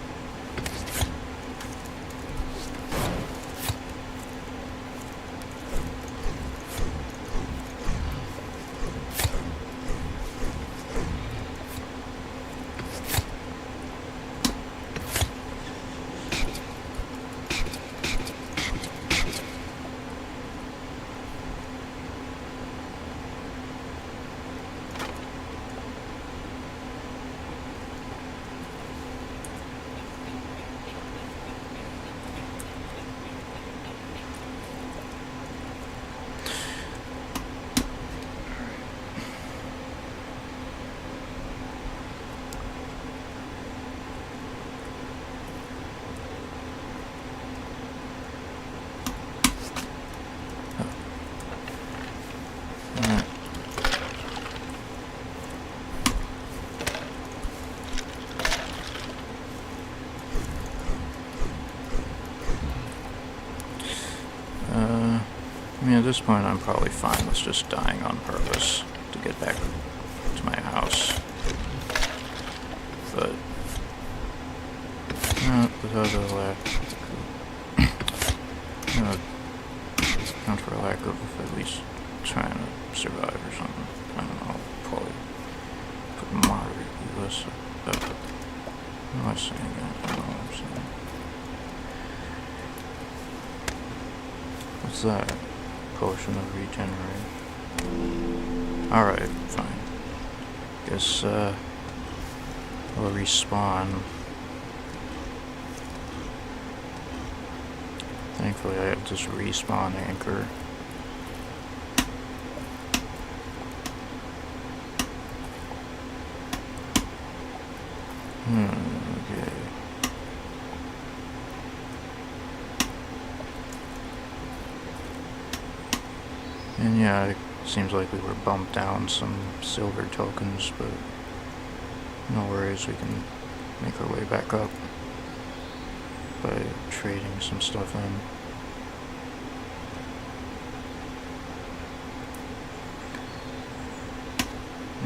Speaker 1: I mean, at this point, I'm probably fine with just dying on purpose to get back to my house. But, without a lack, count for a lack of at least trying to survive or something. I don't know, I'll probably put moderately less. What am I saying? I don't know what I'm saying. What's that? Potion of regenerate. Alright, fine. Guess, I'll respawn. Thankfully, I have this respawn anchor. Okay. And yeah, it seems like we were bumped down some silver tokens, but no worries, we can make our way back up by trading some stuff in.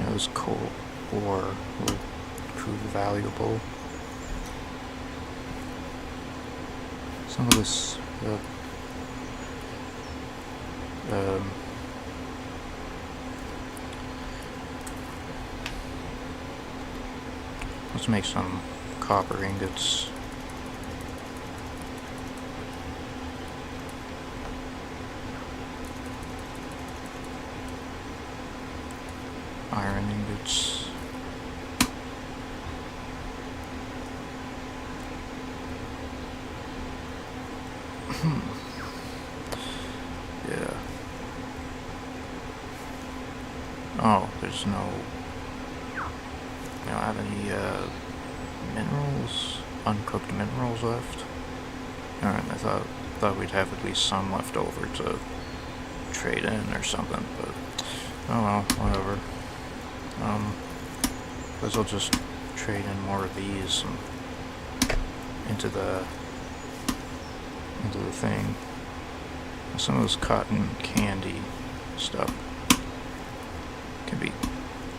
Speaker 1: Yeah, this coal ore would prove valuable. Some of this, let's make some copper ingots. quartz. Yeah. Oh, there's no... You don't have any, minerals? Uncooked minerals left? Alright, I thought we'd have at least some left over to trade in or something, but... Oh well, whatever. Guess I'll just trade in more of these and into the thing. Some of this cotton candy stuff can be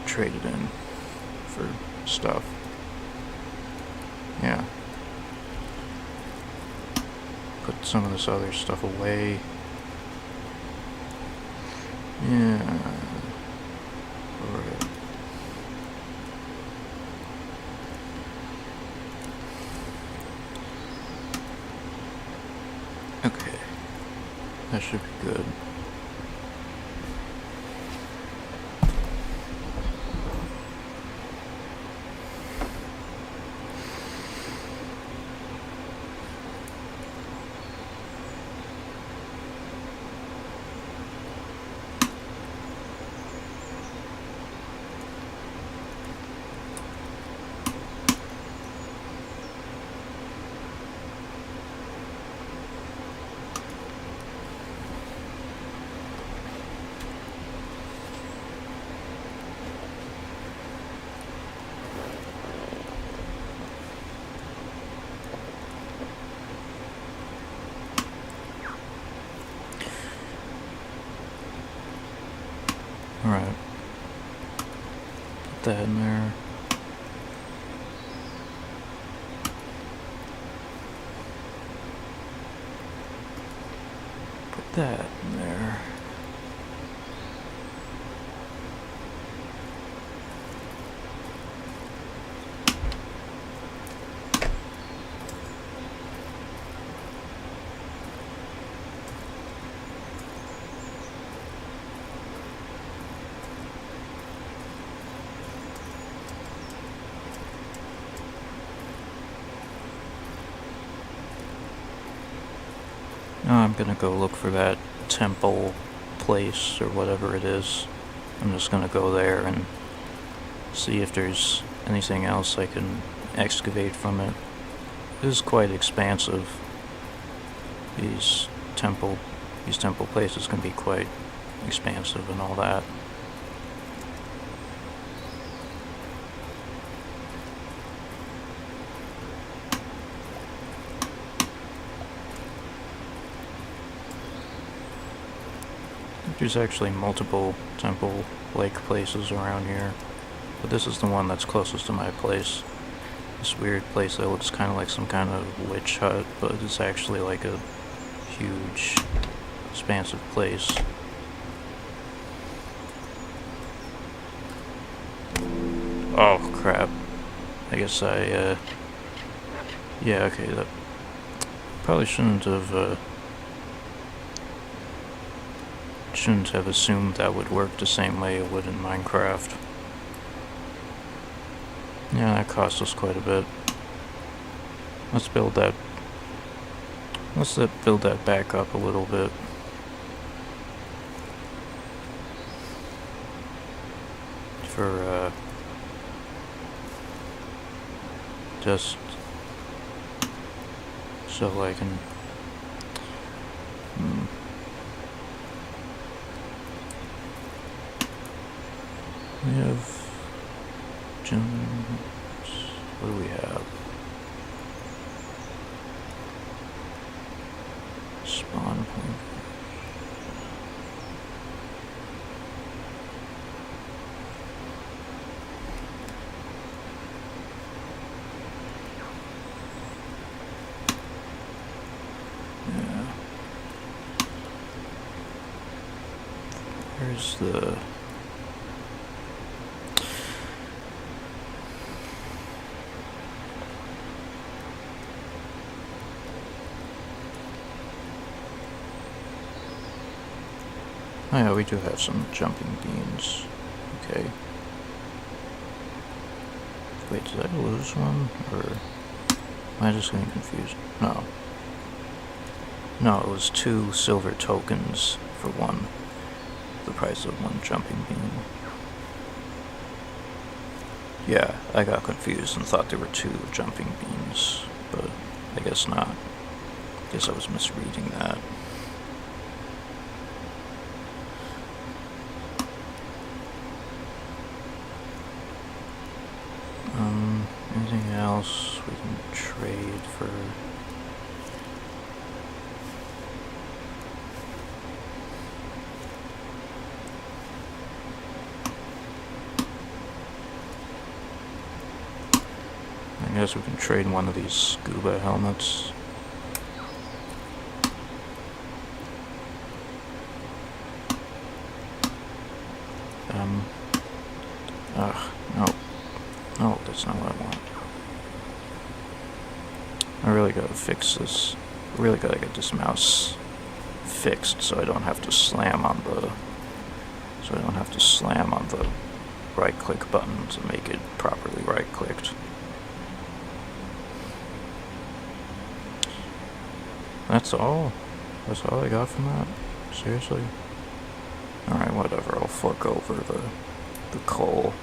Speaker 1: traded in for stuff. Yeah. Put some of this other stuff away. Yeah. Alright. Okay. That should be good. Alright. Put that in there. Put that in there. Now I'm gonna go look for that temple place or whatever it is. I'm just gonna go there and see if there's anything else I can excavate from it. It is quite expansive. These temple places can be quite expansive and all that. There's actually multiple temple-like places around here, but this is the one that's closest to my place. This weird place that looks kind of like some kind of witch hut, but it's actually like a huge, expansive place. Oh crap. I guess yeah, okay, that probably shouldn't have assumed that would work the same way it would in Minecraft. Yeah, that cost us quite a bit. Let's build that back up a little bit. For just so I can we have gems. What do we have? Spawn point. Yeah. Here's the... Oh yeah, we do have some jumping beans. Okay. Wait, did I lose one? Or am I just getting confused? No. No, it was 2 silver tokens for one. The price of 1 jumping bean. Yeah, I got confused and thought there were 2 jumping beans, but I guess not. Guess I was misreading that. Anything else we can trade for? I guess we can trade one of these scuba helmets. No. No, that's not what I want. I really gotta fix this. I really gotta get this mouse fixed so I don't have to slam on the right click button to make it properly right clicked. That's all? That's all I got from that? Seriously? Alright, whatever, I'll fork over the coal.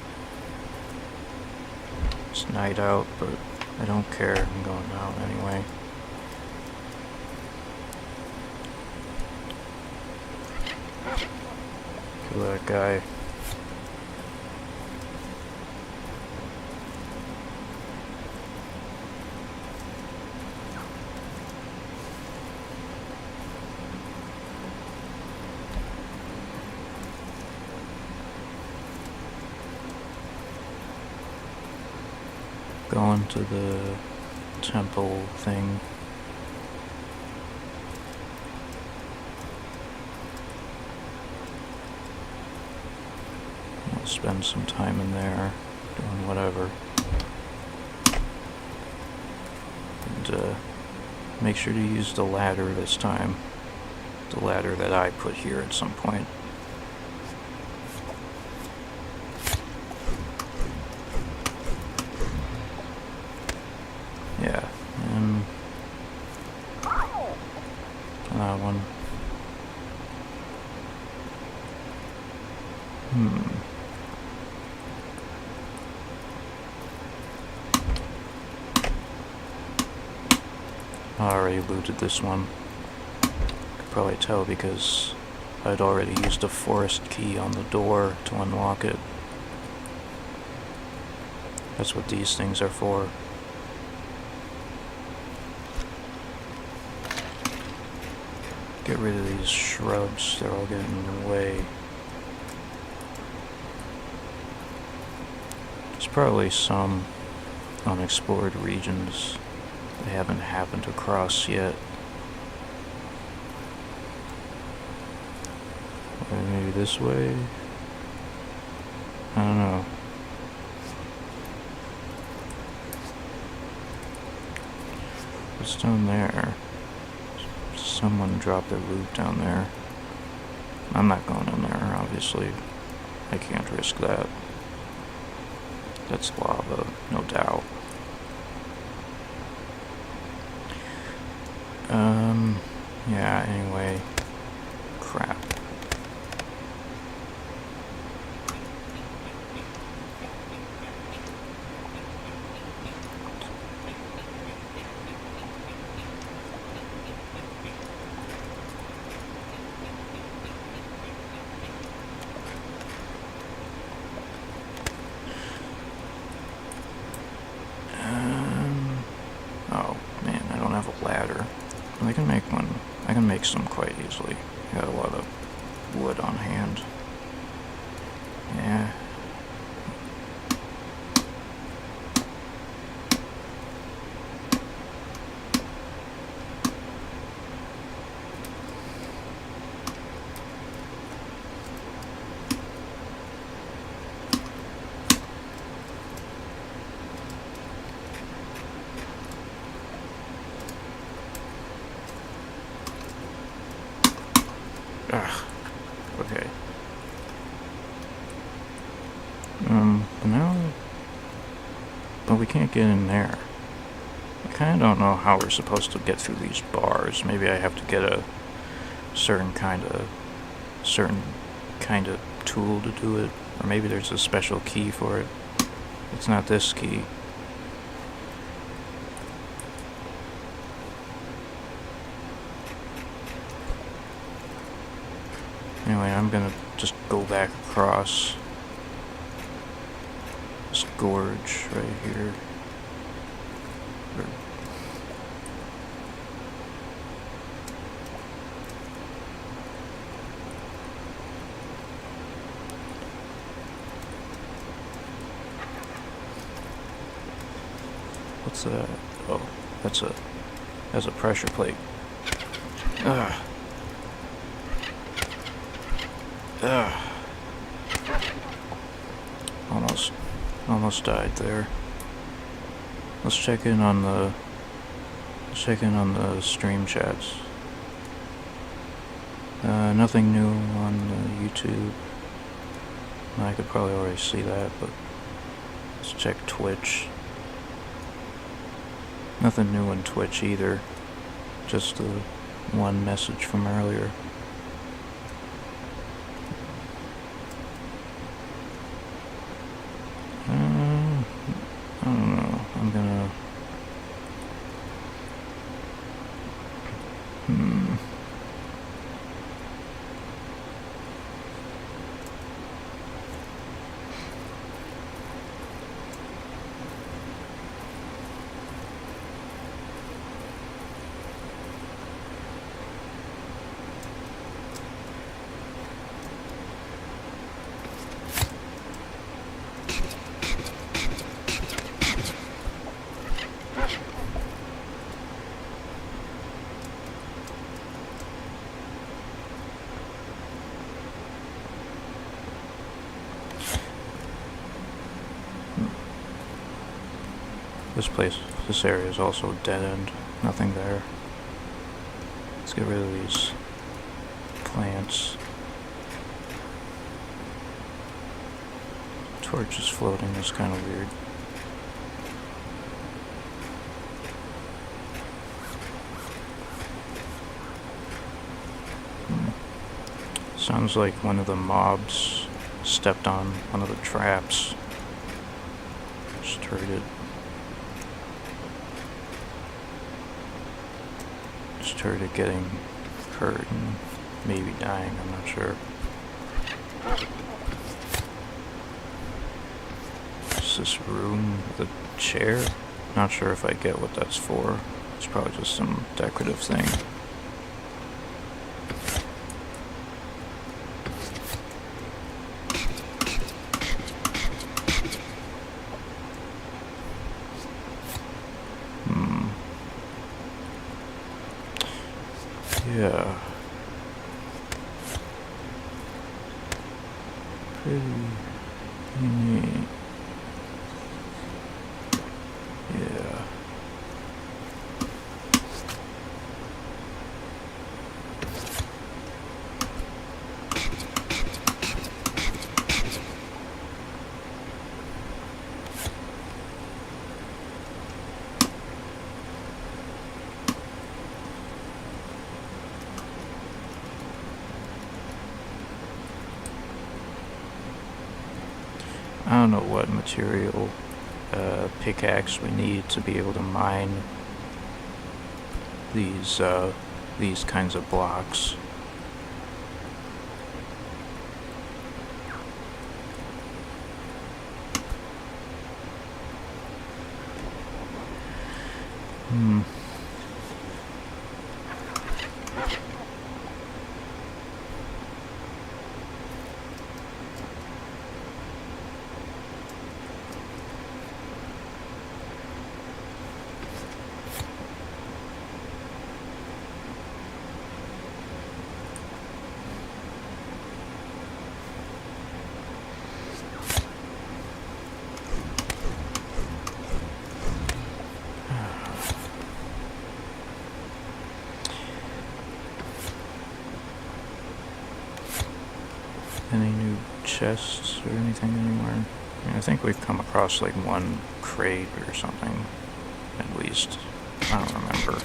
Speaker 1: It's night out, but I don't care, I'm going out anyway. Kill that guy. Going to the temple thing. I'll spend some time in there doing whatever. And make sure to use the ladder this time. The ladder that I put here at some point. Yeah, and that one. I already looted this one. Could probably tell because I'd already used a forest key on the door to unlock it. That's what these things are for. Get rid of these shrubs, they're all getting in the way. There's probably some unexplored regions I haven't happened across yet. Or maybe this way? I don't know. What's down there? Someone dropped their loot down there. I'm not going in there, obviously. I can't risk that. That's lava, no doubt. Yeah, anyway. Crap. Oh, man, I don't have a ladder. I can make one. I can make some quite easily. I got a lot of wood on hand. Yeah. Ugh. Okay. Now can't get in there. I kind of don't know how we're supposed to get through these bars. Maybe I have to get a certain kind of tool to do it, or maybe there's a special key for it. It's not this key. Anyway, I'm gonna just go back across this gorge right here. What's that? Oh, that's a pressure plate. Ugh. Ugh. Almost died there. Let's check in on the stream chats. Nothing new on YouTube. I could probably already see that, but let's check Twitch. Nothing new on Twitch either. Just the one message from earlier. I don't know. I'm gonna... This area is also dead end. Nothing there. Let's get rid of these plants. Torch is floating. That's kind of weird. Sounds like one of the mobs stepped on one of the traps. Just heard it. Just heard it getting hurt and maybe dying, I'm not sure. Is this room with a chair? Not sure if I get what that's for. It's probably just some decorative thing. Yeah. Pretty neat. Yeah. I don't know what material pickaxe we need to be able to mine these kinds of blocks. Any new chests or anything anywhere? I think we've come across like one crate or something, at least. I don't remember.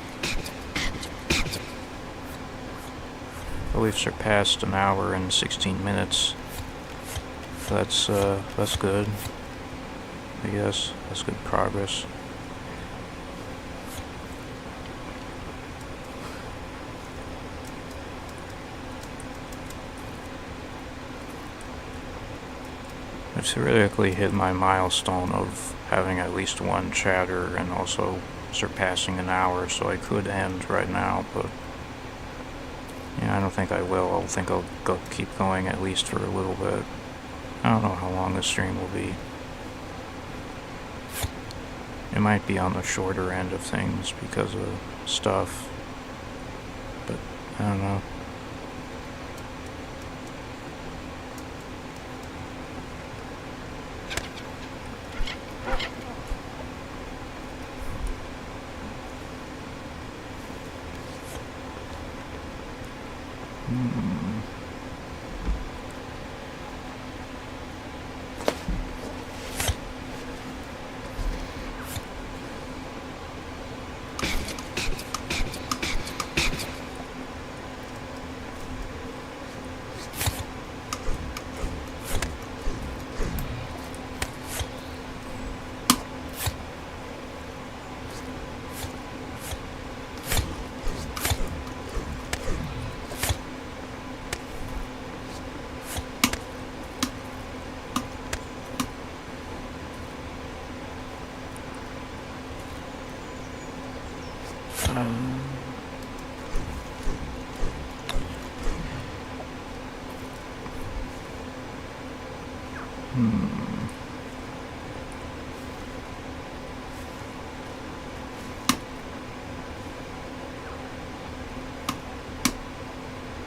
Speaker 1: But we've surpassed an hour and 16 minutes. That's good. I guess that's good progress. I've theoretically hit my milestone of having at least one chatter and also surpassing an hour, so I could end right now, but yeah, I don't think I will. I think I'll keep going at least for a little bit. I don't know how long the stream will be. It might be on the shorter end of things because of stuff, but I don't know.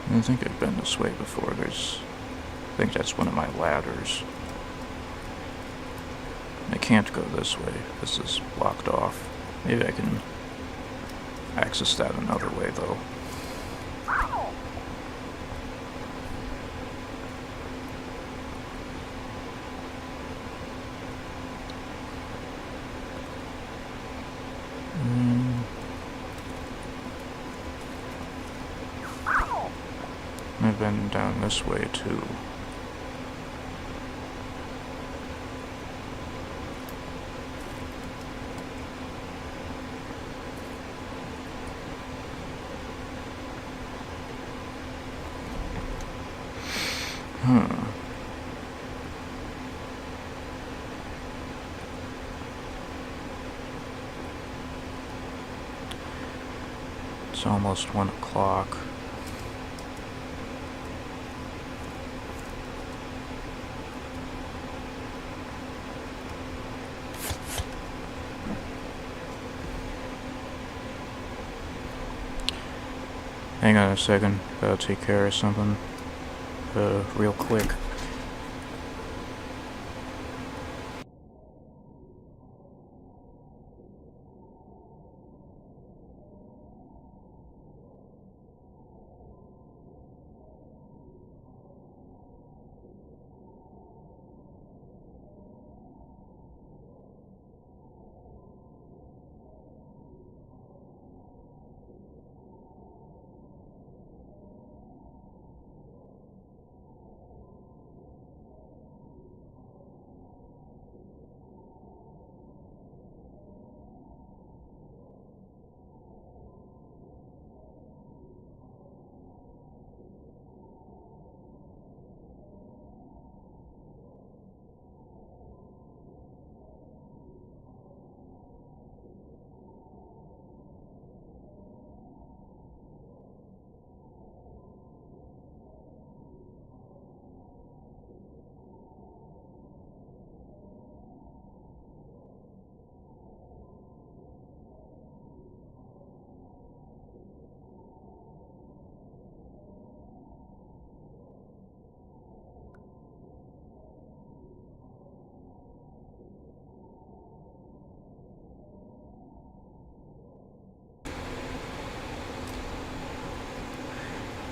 Speaker 1: I think I've been this way before. I think that's one of my ladders. I can't go this way. This is blocked off. Maybe I can access that another way, though. I've been down this way, too. It's almost 1 o'clock. Hang on a second, gotta take care of something, real quick.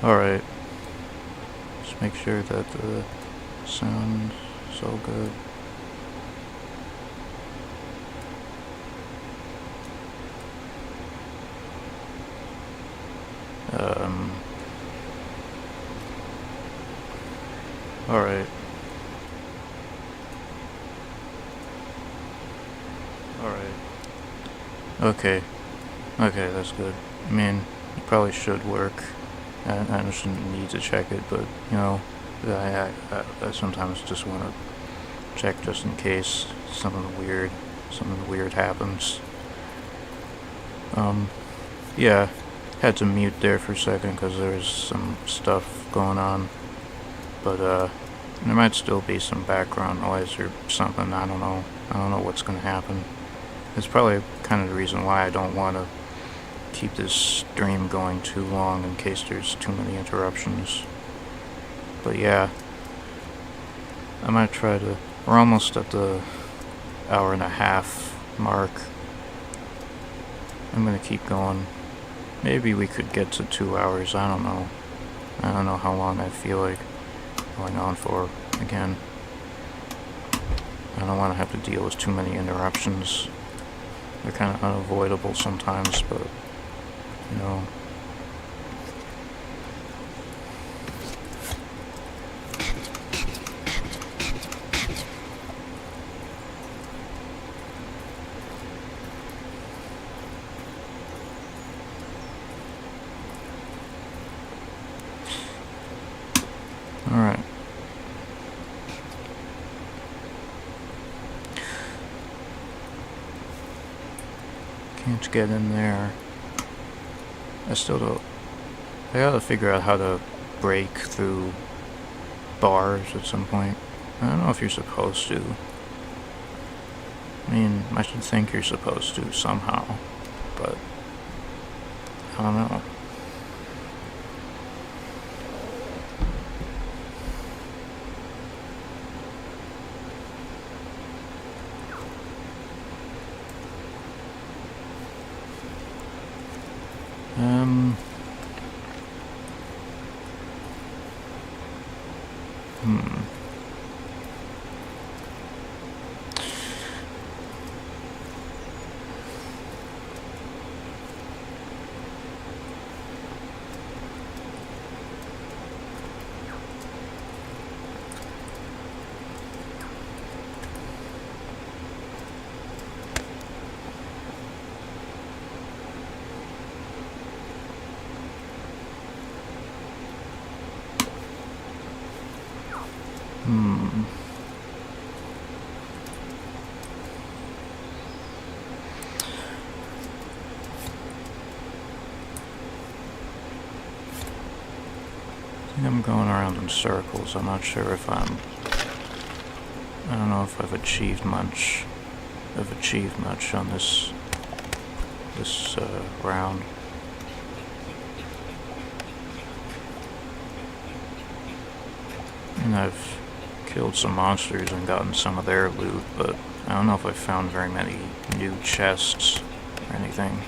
Speaker 1: Alright. Just make sure that the sound is all good. Alright. Alright. Okay. Okay, that's good. I mean, it probably should work. I shouldn't need to check it, but, you know, I sometimes just want to check just in case something weird happens. Yeah, had to mute there for a second because there was some stuff going on, but, there might still be some background noise or something, I don't know what's gonna happen. It's probably kind of the reason why I don't want to keep this stream going too long in case there's too many interruptions. But yeah, I might try to... We're almost at the hour-and-a-half mark. I'm gonna keep going. Maybe we could get to 2 hours, I don't know. I don't know how long I feel like going on for again. I don't want to have to deal with too many interruptions. They're kind of unavoidable sometimes, but, you know. Alright. Can't get in there. I still don't... I gotta figure out how to break through bars at some point. I don't know if you're supposed to. I mean, I should think you're supposed to somehow, but I don't know. I think I'm going around in circles. I'm not sure if I don't know if I've achieved much on this round. And I've killed some monsters and gotten some of their loot, but I don't know if I've found very many new chests or anything.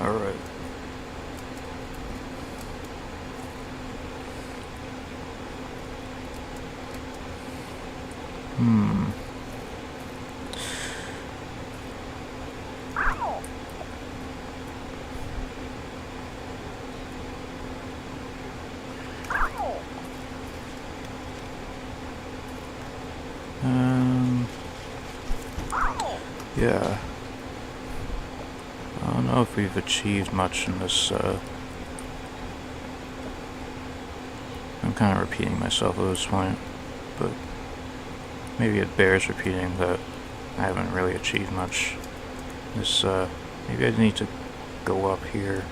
Speaker 1: Alright. Yeah. I don't know if we've achieved much in this, I'm kind of repeating myself at this point, but maybe it bears repeating that I haven't really achieved much. This, maybe I need to go up here.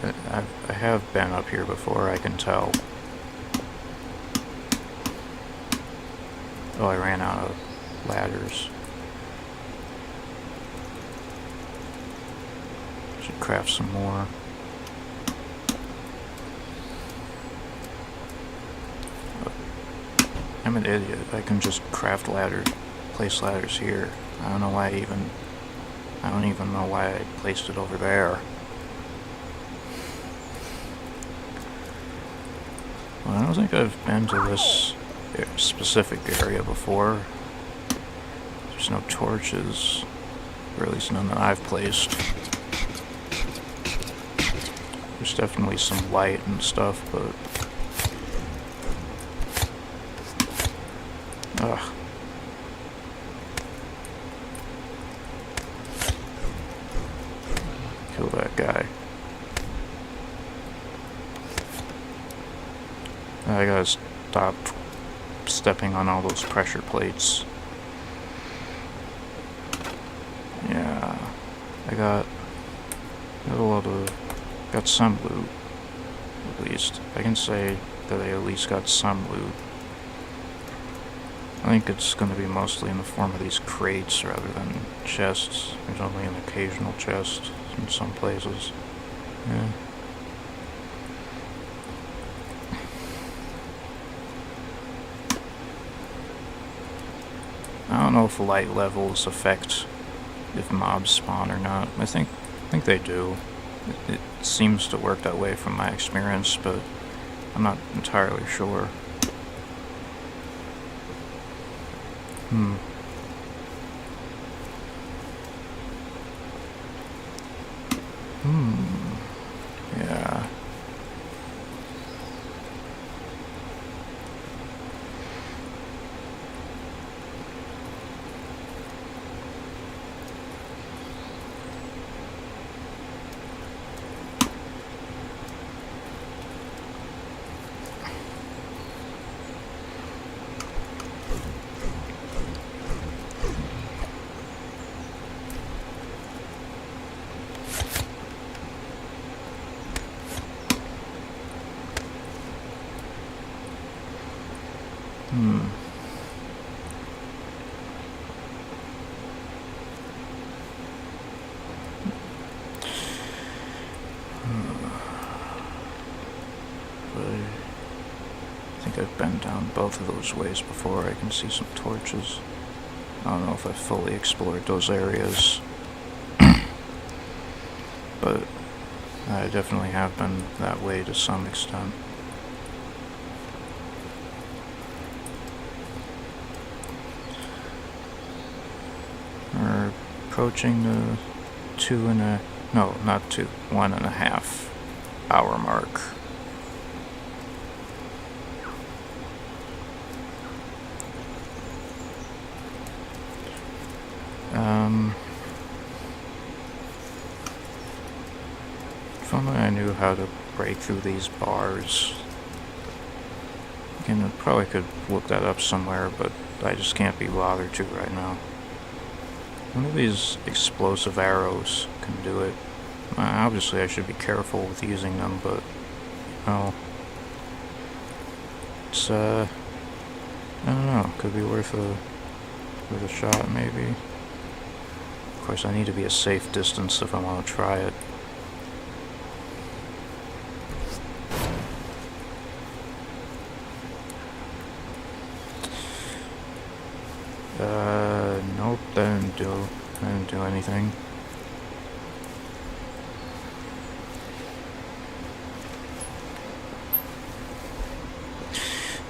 Speaker 1: I have been up here before, I can tell. Oh, I ran out of ladders. Should craft some more. I'm an idiot. I can just craft place ladders here. I don't know why I don't even know why I placed it over there. Well, I don't think I've been to this specific area before. There's no torches, or at least none that I've placed. There's definitely some light and stuff, but... Ugh. Kill that guy. I gotta stop stepping on all those pressure plates. Yeah, I got some loot, at least. I can say that I at least got some loot. I think it's going to be mostly in the form of these crates rather than chests. There's only an occasional chest in some places. Yeah. I don't know if light levels affect if mobs spawn or not. I think they do. It seems to work that way from my experience, but I'm not entirely sure. Yeah. I think I've been down both of those ways before. I can see some torches. I don't know if I've fully explored those areas. But I definitely have been that way to some extent. We're approaching the 1.5 hour mark. If only I knew how to break through these bars. Again, I probably could look that up somewhere, but I just can't be bothered to right now. One of these explosive arrows can do it. Obviously I should be careful with using them, but, well, it's, I don't know, could be worth a shot, maybe. Of course, I need to be a safe distance if I want to try it. Nope, that didn't do anything.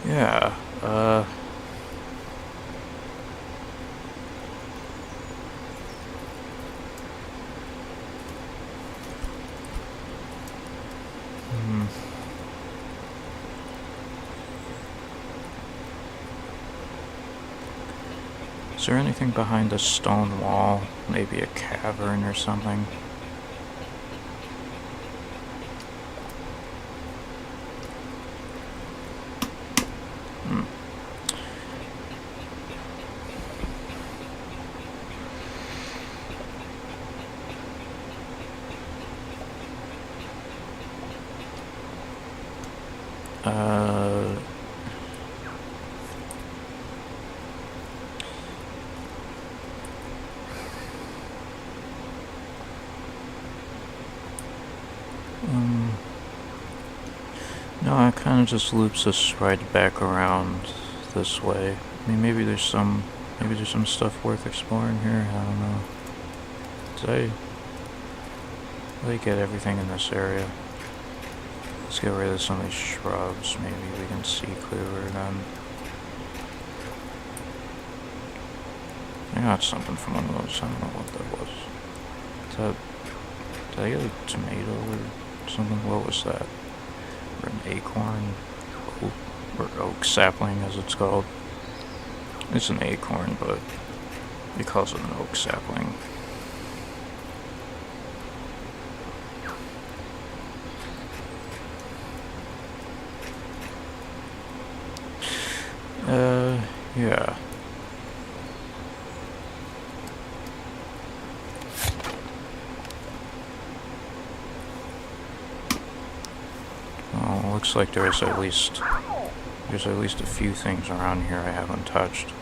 Speaker 1: Yeah, Is there anything behind the stone wall? Maybe a cavern or something? No, it kind of just loops us right back around this way. I mean, maybe there's some stuff worth exploring here. I don't know. Did I get everything in this area? Let's get rid of some of these shrubs. Maybe we can see clearer then. I got something from one of those. I don't know what that was. Did I get a tomato or something? What was that? Or an acorn? Or oak sapling, as it's called. It's an acorn, but he calls it an oak sapling. Yeah. Well, looks like there's at least a few things around here I haven't touched.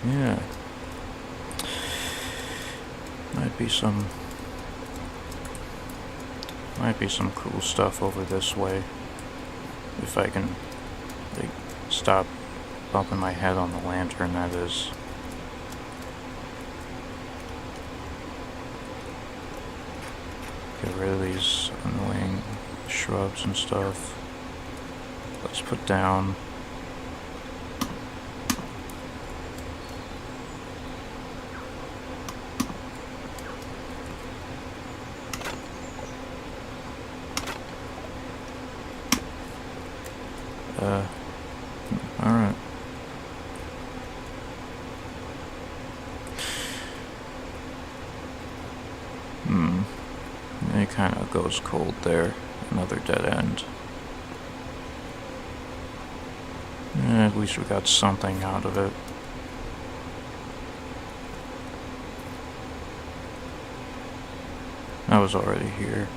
Speaker 1: Yeah. Might be some cool stuff over this way. If I can, like, stop bumping my head on the lantern, that is. Get rid of these annoying shrubs and stuff. Let's put down alright. It kind of goes cold there. Another dead end. At least we got something out of it. I was already here.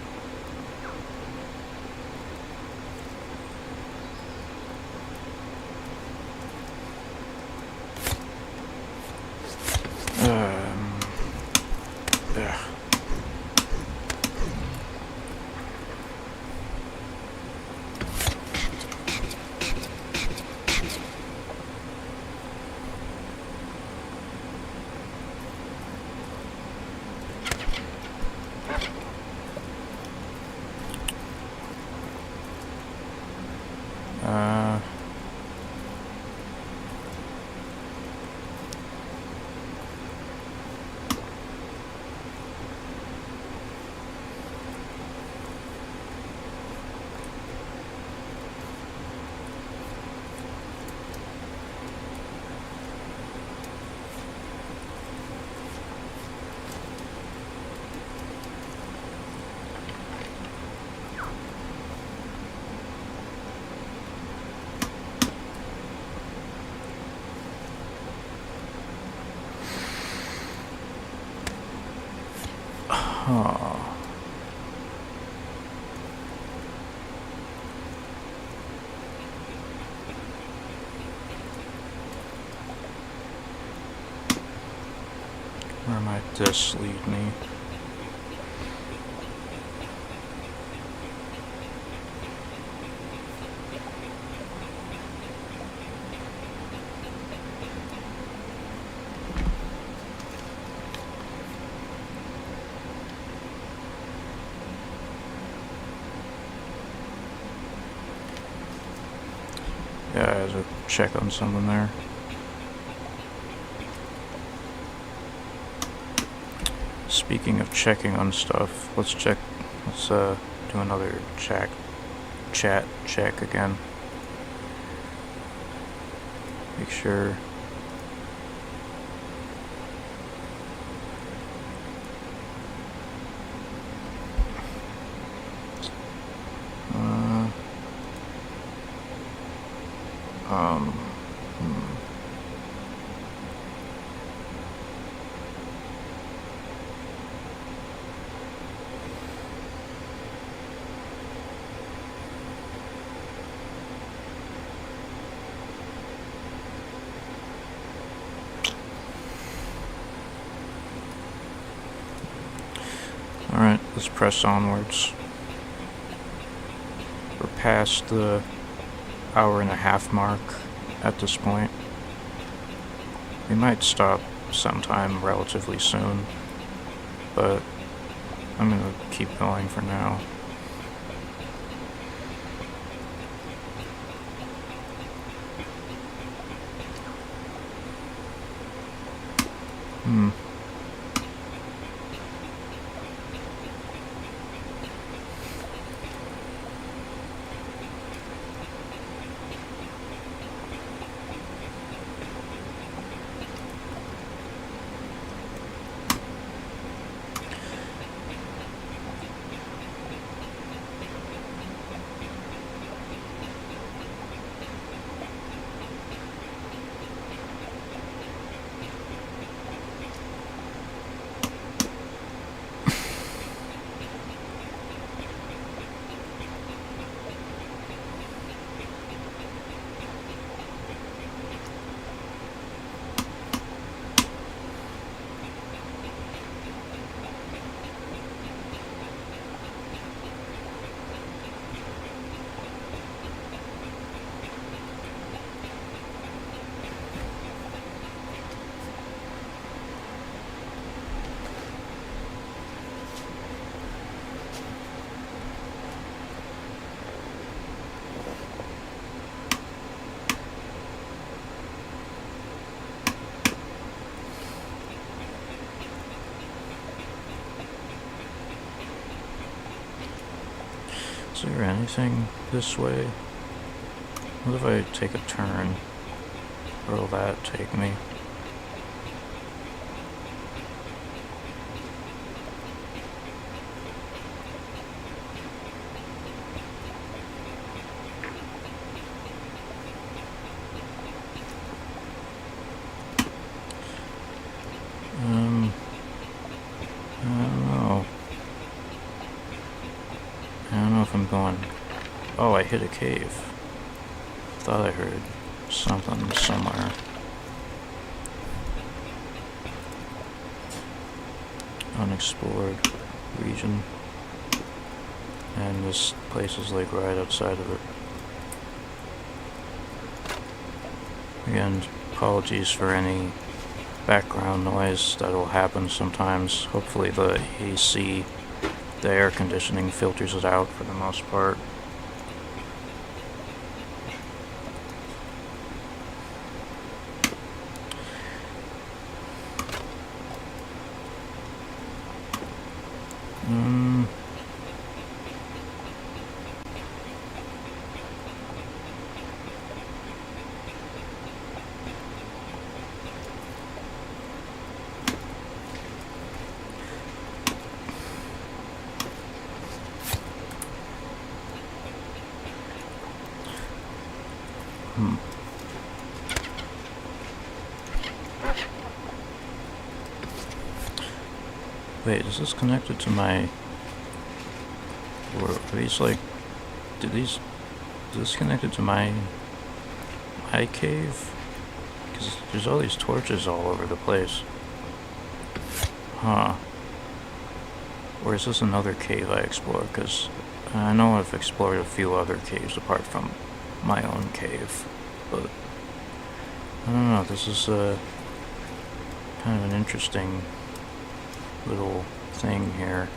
Speaker 1: Where might this lead me? Yeah, I have to check on something there. Speaking of checking on stuff, let's do another chat check again. Make sure. Alright, let's press onwards. We're past the hour-and-a-half mark at this point. We might stop sometime relatively soon, but I'm gonna keep going for now. Is there anything this way? What if I take a turn? Where will that take me? I don't know if I'm going... Oh, I hit a cave. Thought I heard something somewhere. Unexplored region. And this place is like right outside of it. Again, apologies for any background noise that'll happen sometimes. Hopefully the AC, the air conditioning filters it out for the most part. Wait, is this connected to my... Or are these like... Is this connected to my cave? Because there's all these torches all over the place. Huh. Or is this another cave I explored? Because I know I've explored a few other caves apart from my own cave. But I don't know, this is kind of an interesting little thing here.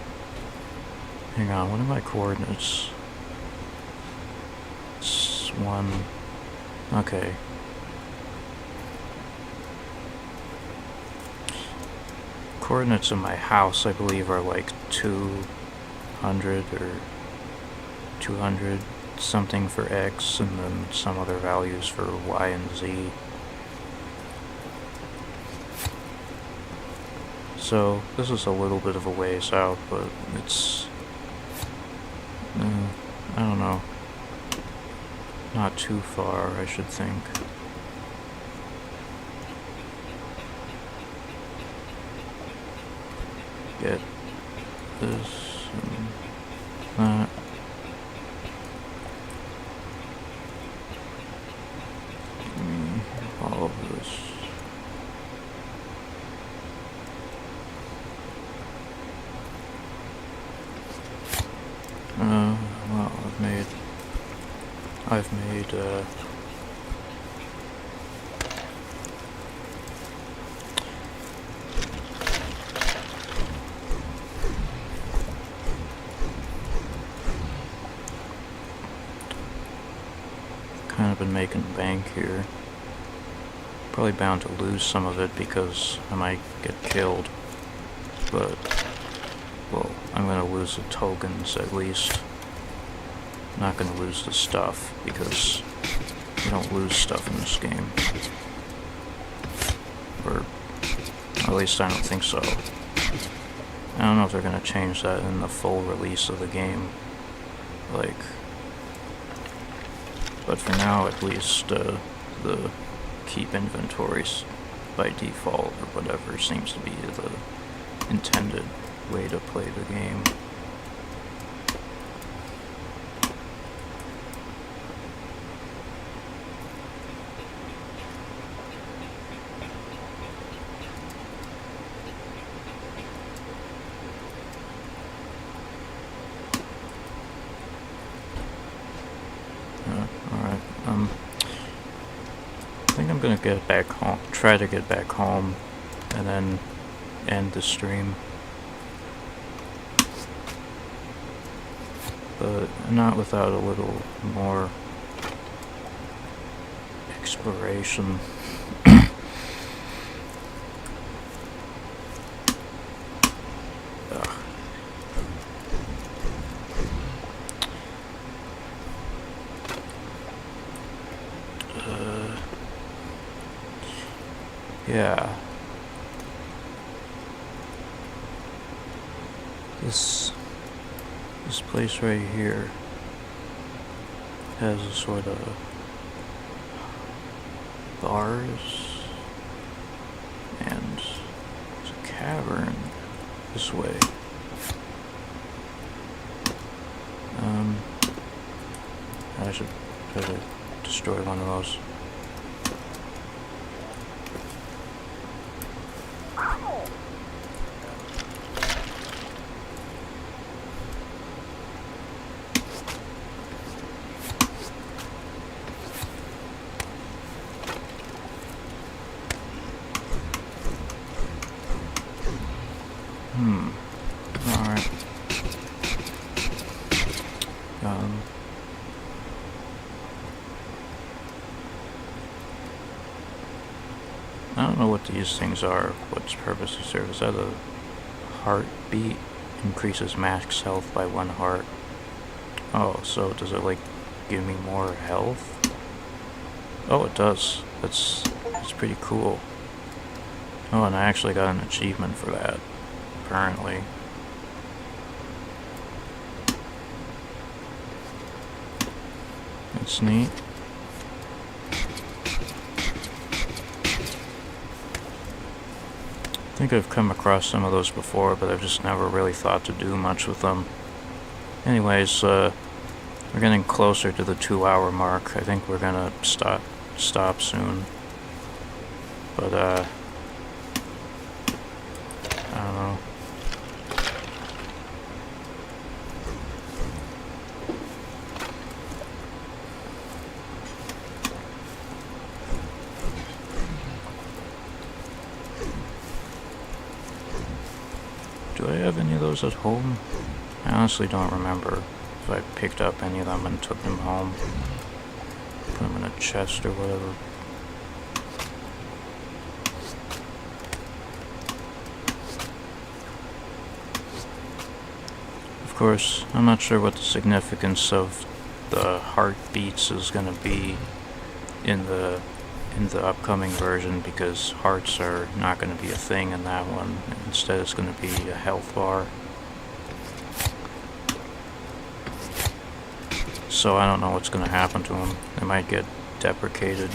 Speaker 1: Hang on, what are my coordinates? It's 1... Okay. Coordinates of my house, I believe, are like 200 or 200 something for X, and then some other values for Y and Z. So, this is a little bit of a ways out, but it's... I don't know. Not too far, I should think. Get this and that. All of this. I've made kind of been making bank here. Probably bound to lose some of it because I might get killed, but well, I'm gonna lose the tokens at least. I'm not gonna lose the stuff because you don't lose stuff in this game, or at least I don't think so. I don't know if they're gonna change that in the full release of the game, like, but for now at least the keep inventories by default or whatever seems to be the intended way to play the game. Alright, I think I'm gonna get back home, try to get back home, and then end the stream. But not without a little more exploration. Yeah. This place right here has a sort of bars, and there's a cavern this way. I should try to destroy one of those. Alright. I don't know what these things are, what purpose they serve. Is that a heartbeat? Increases max health by 1 heart. Oh, so does it like give me more health? Oh, it does. That's pretty cool. Oh, and I actually got an achievement for that, apparently. That's neat. I think I've come across some of those before, but I've just never really thought to do much with them. Anyways, we're getting closer to the 2-hour mark. I think we're gonna stop soon. But I don't know. Do I have any of those at home? I honestly don't remember if I picked up any of them and took them home. Put them in a chest or whatever. Of course, I'm not sure what the significance of the heartbeats is going to be in the upcoming version, because hearts are not going to be a thing in that one. Instead, it's going to be a health bar. So I don't know what's going to happen to them. They might get deprecated.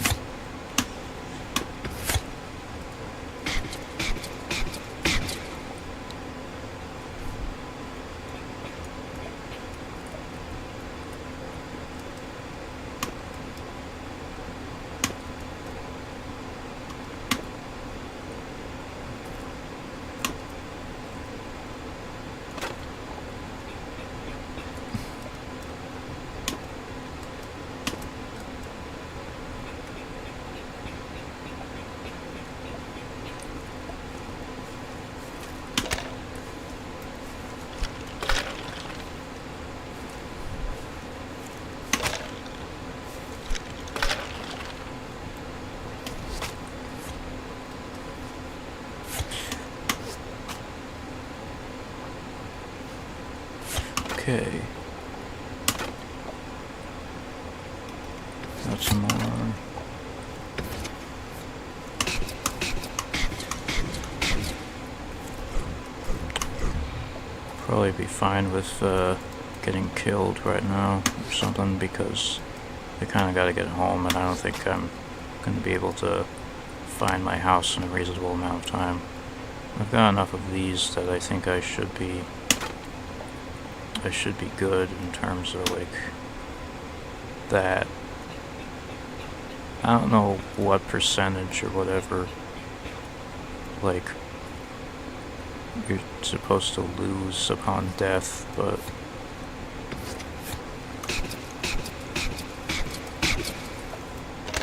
Speaker 1: Okay. Got some more. Probably be fine with getting killed right now or something, because I kind of got to get home, and I don't think I'm going to be able to find my house in a reasonable amount of time. I've got enough of these that I think I should be good in terms of like that. I don't know what percentage or whatever like you're supposed to lose upon death, but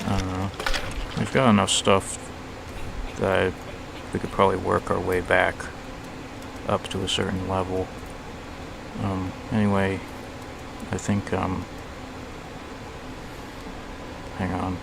Speaker 1: I don't know. We've got enough stuff that we could probably work our way back up to a certain level. Anyway, I think, hang on.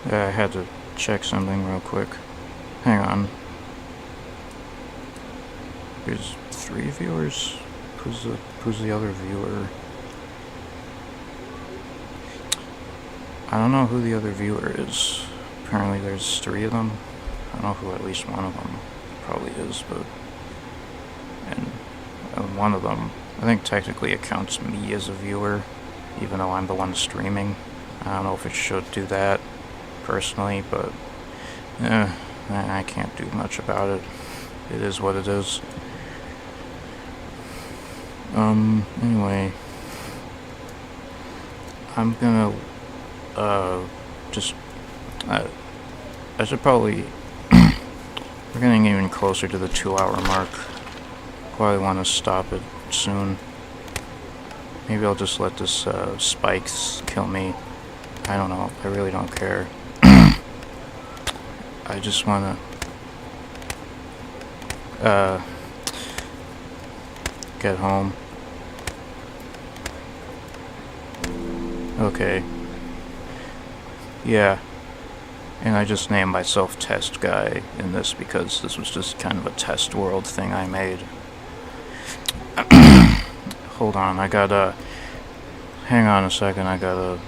Speaker 1: I had to check something real quick. Hang on. There's 3 viewers? Who's the other viewer? I don't know who the other viewer is. Apparently there's 3 of them. I don't know who at least one of them probably is, but... And one of them, I think technically it counts me as a viewer, even though I'm the one streaming. I don't know if it should do that, personally, but... I can't do much about it. It is what it is. Anyway... I'm gonna... I should probably... We're getting even closer to the 2-hour mark. Probably want to stop it soon. Maybe I'll just let this spikes kill me. I don't know. I really don't care. I just want to get home. Okay. Yeah. And I just named myself Test Guy in this because this was just kind of a test world thing I made. Hold on, I gotta... Hang on a second, I gotta...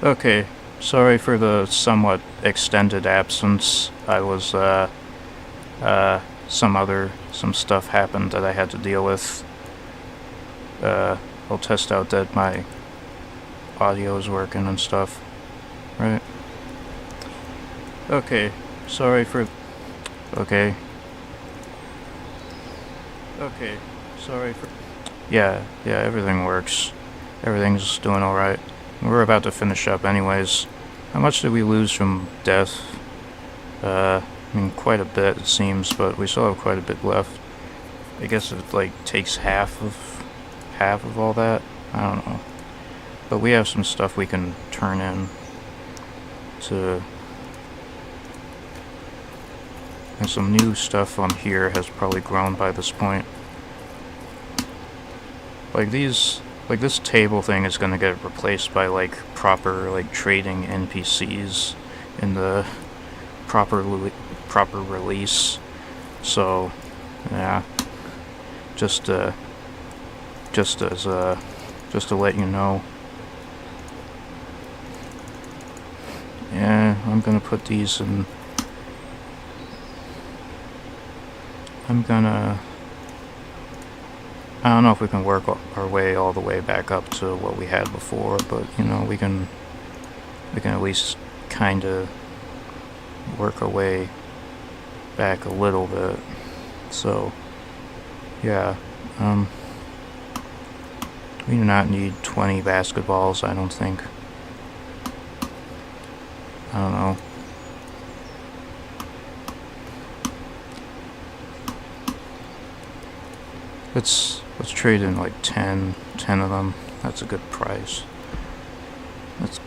Speaker 1: Okay, sorry for the somewhat extended absence. I was, some stuff happened that I had to deal with. I'll test out that my audio is working and stuff. Right? Okay, sorry for... Okay. Okay, sorry for... Yeah, everything works. Everything's doing alright. We're about to finish up anyways. How much did we lose from death? I mean, quite a bit it seems, but we still have quite a bit left. I guess it, like, takes half of all that? I don't know. But we have some stuff we can turn in to... And some new stuff on here has probably grown by this point. Like this table thing is gonna get replaced by like proper like trading NPCs in the proper release. So yeah, just to let you know. Yeah, I'm gonna put these in. I don't know if we can work our way all the way back up to what we had before, but you know, we can at least kind of work our way back a little bit. So yeah, we do not need 20 basketballs, I don't think. I don't know. Let's trade in like 10 of them. That's a good price. Let's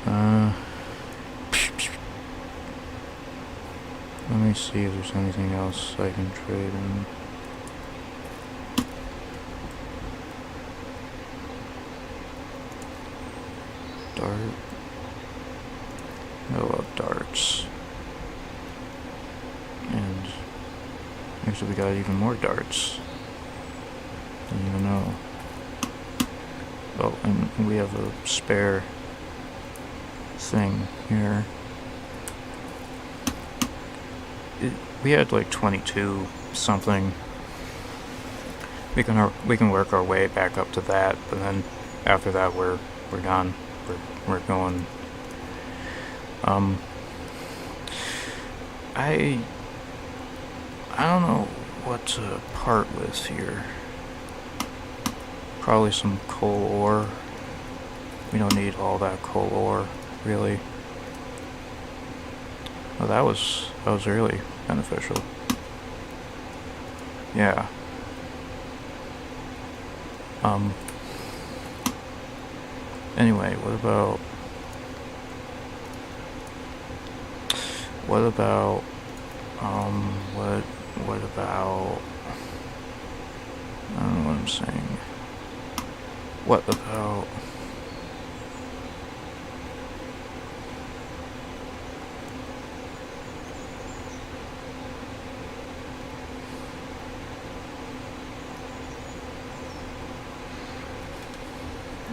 Speaker 1: let me see if there's anything else I can trade in. Dart. I love darts. And actually we got even more darts. Didn't even know. Oh, and we have a spare thing here. We had like 22 something. We can work our way back up to that, but then after that we're done. We're going. I don't know what to part with here. Probably some coal ore. We don't need all that coal ore, really. Oh, that was really beneficial. Yeah. Anyway, what about I don't know what I'm saying. What about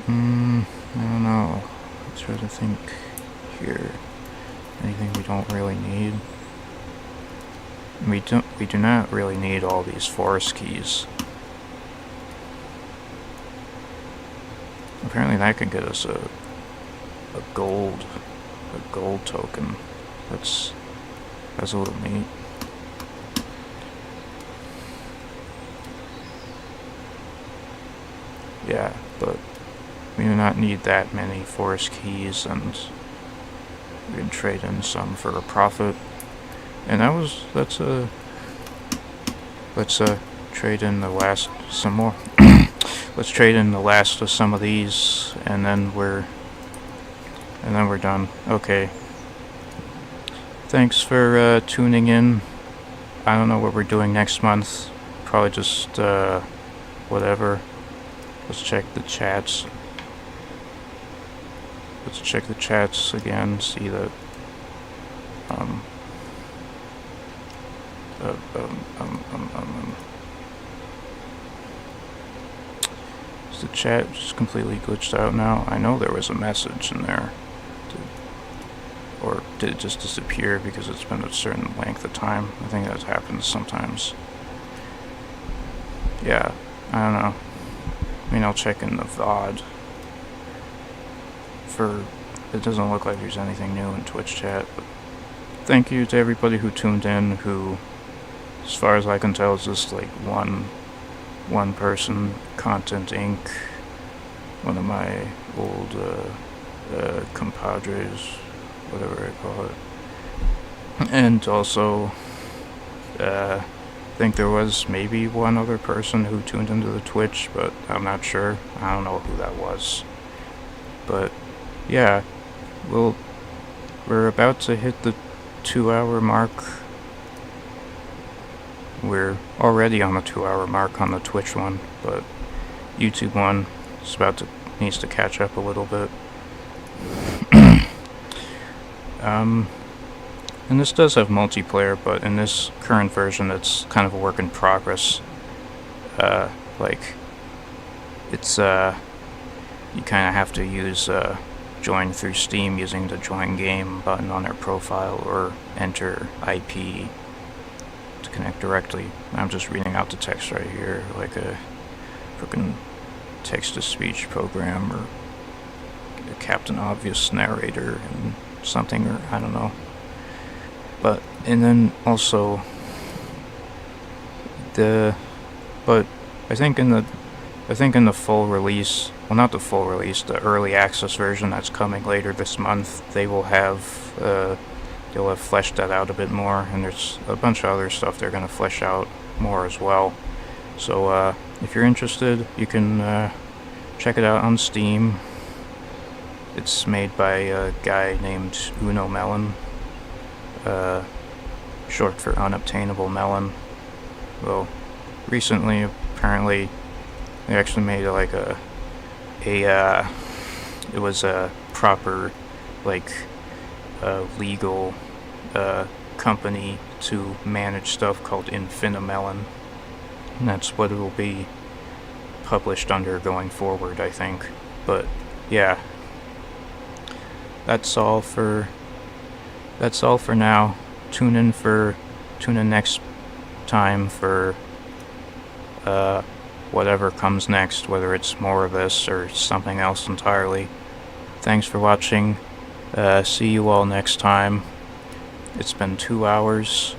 Speaker 1: I don't know. Let's try to think here. Anything we don't really need? We do not really need all these forest keys. Apparently that could get us a gold token. That's a little neat. Yeah, but we do not need that many forest keys, and we can trade in some for a profit. And let's trade in the last some more. Let's trade in the last of some of these, and then we're done. Okay. Thanks for tuning in. I don't know what we're doing next month. Probably just whatever. Let's check the chats. Let's check the chats again. See that. Is the chat just completely glitched out now? I know there was a message in there. Or did it just disappear because it's been a certain length of time? I think that happens sometimes. Yeah, I don't know. I mean, I'll check in the VOD. It doesn't look like there's anything new in Twitch chat, but thank you to everybody who tuned in, who, as far as I can tell, is just like one person, Content Inc., one of my old compadres, whatever I call it. And also, I think there was maybe one other person who tuned into the Twitch, but I'm not sure. I don't know who that was. But yeah, we're about to hit the 2-hour mark. We're already on the 2-hour mark on the Twitch one, but YouTube one needs to catch up a little bit. And this does have multiplayer, but in this current version, it's kind of a work in progress. It's you kind of have to use join through Steam using the join game button on their profile, or enter IP to connect directly. I'm just reading out the text right here, like a freaking text-to-speech program, or a Captain Obvious narrator and something, or I don't know. And then also but I think in the full release, well, not the full release, the early access version that's coming later this month, they'll have fleshed that out a bit more, and there's a bunch of other stuff they're going to flesh out more as well. So if you're interested, you can check it out on Steam. It's made by a guy named Uno Melon, short for Unobtainable Melon. Well, recently, apparently, they actually made it was a proper, legal company to manage stuff called Infinimelon, and that's what it will be published under going forward, I think. But yeah, that's all for now. Tune in next time for whatever comes next, whether it's more of this or something else entirely. Thanks for watching. See you all next time. It's been 2 hours.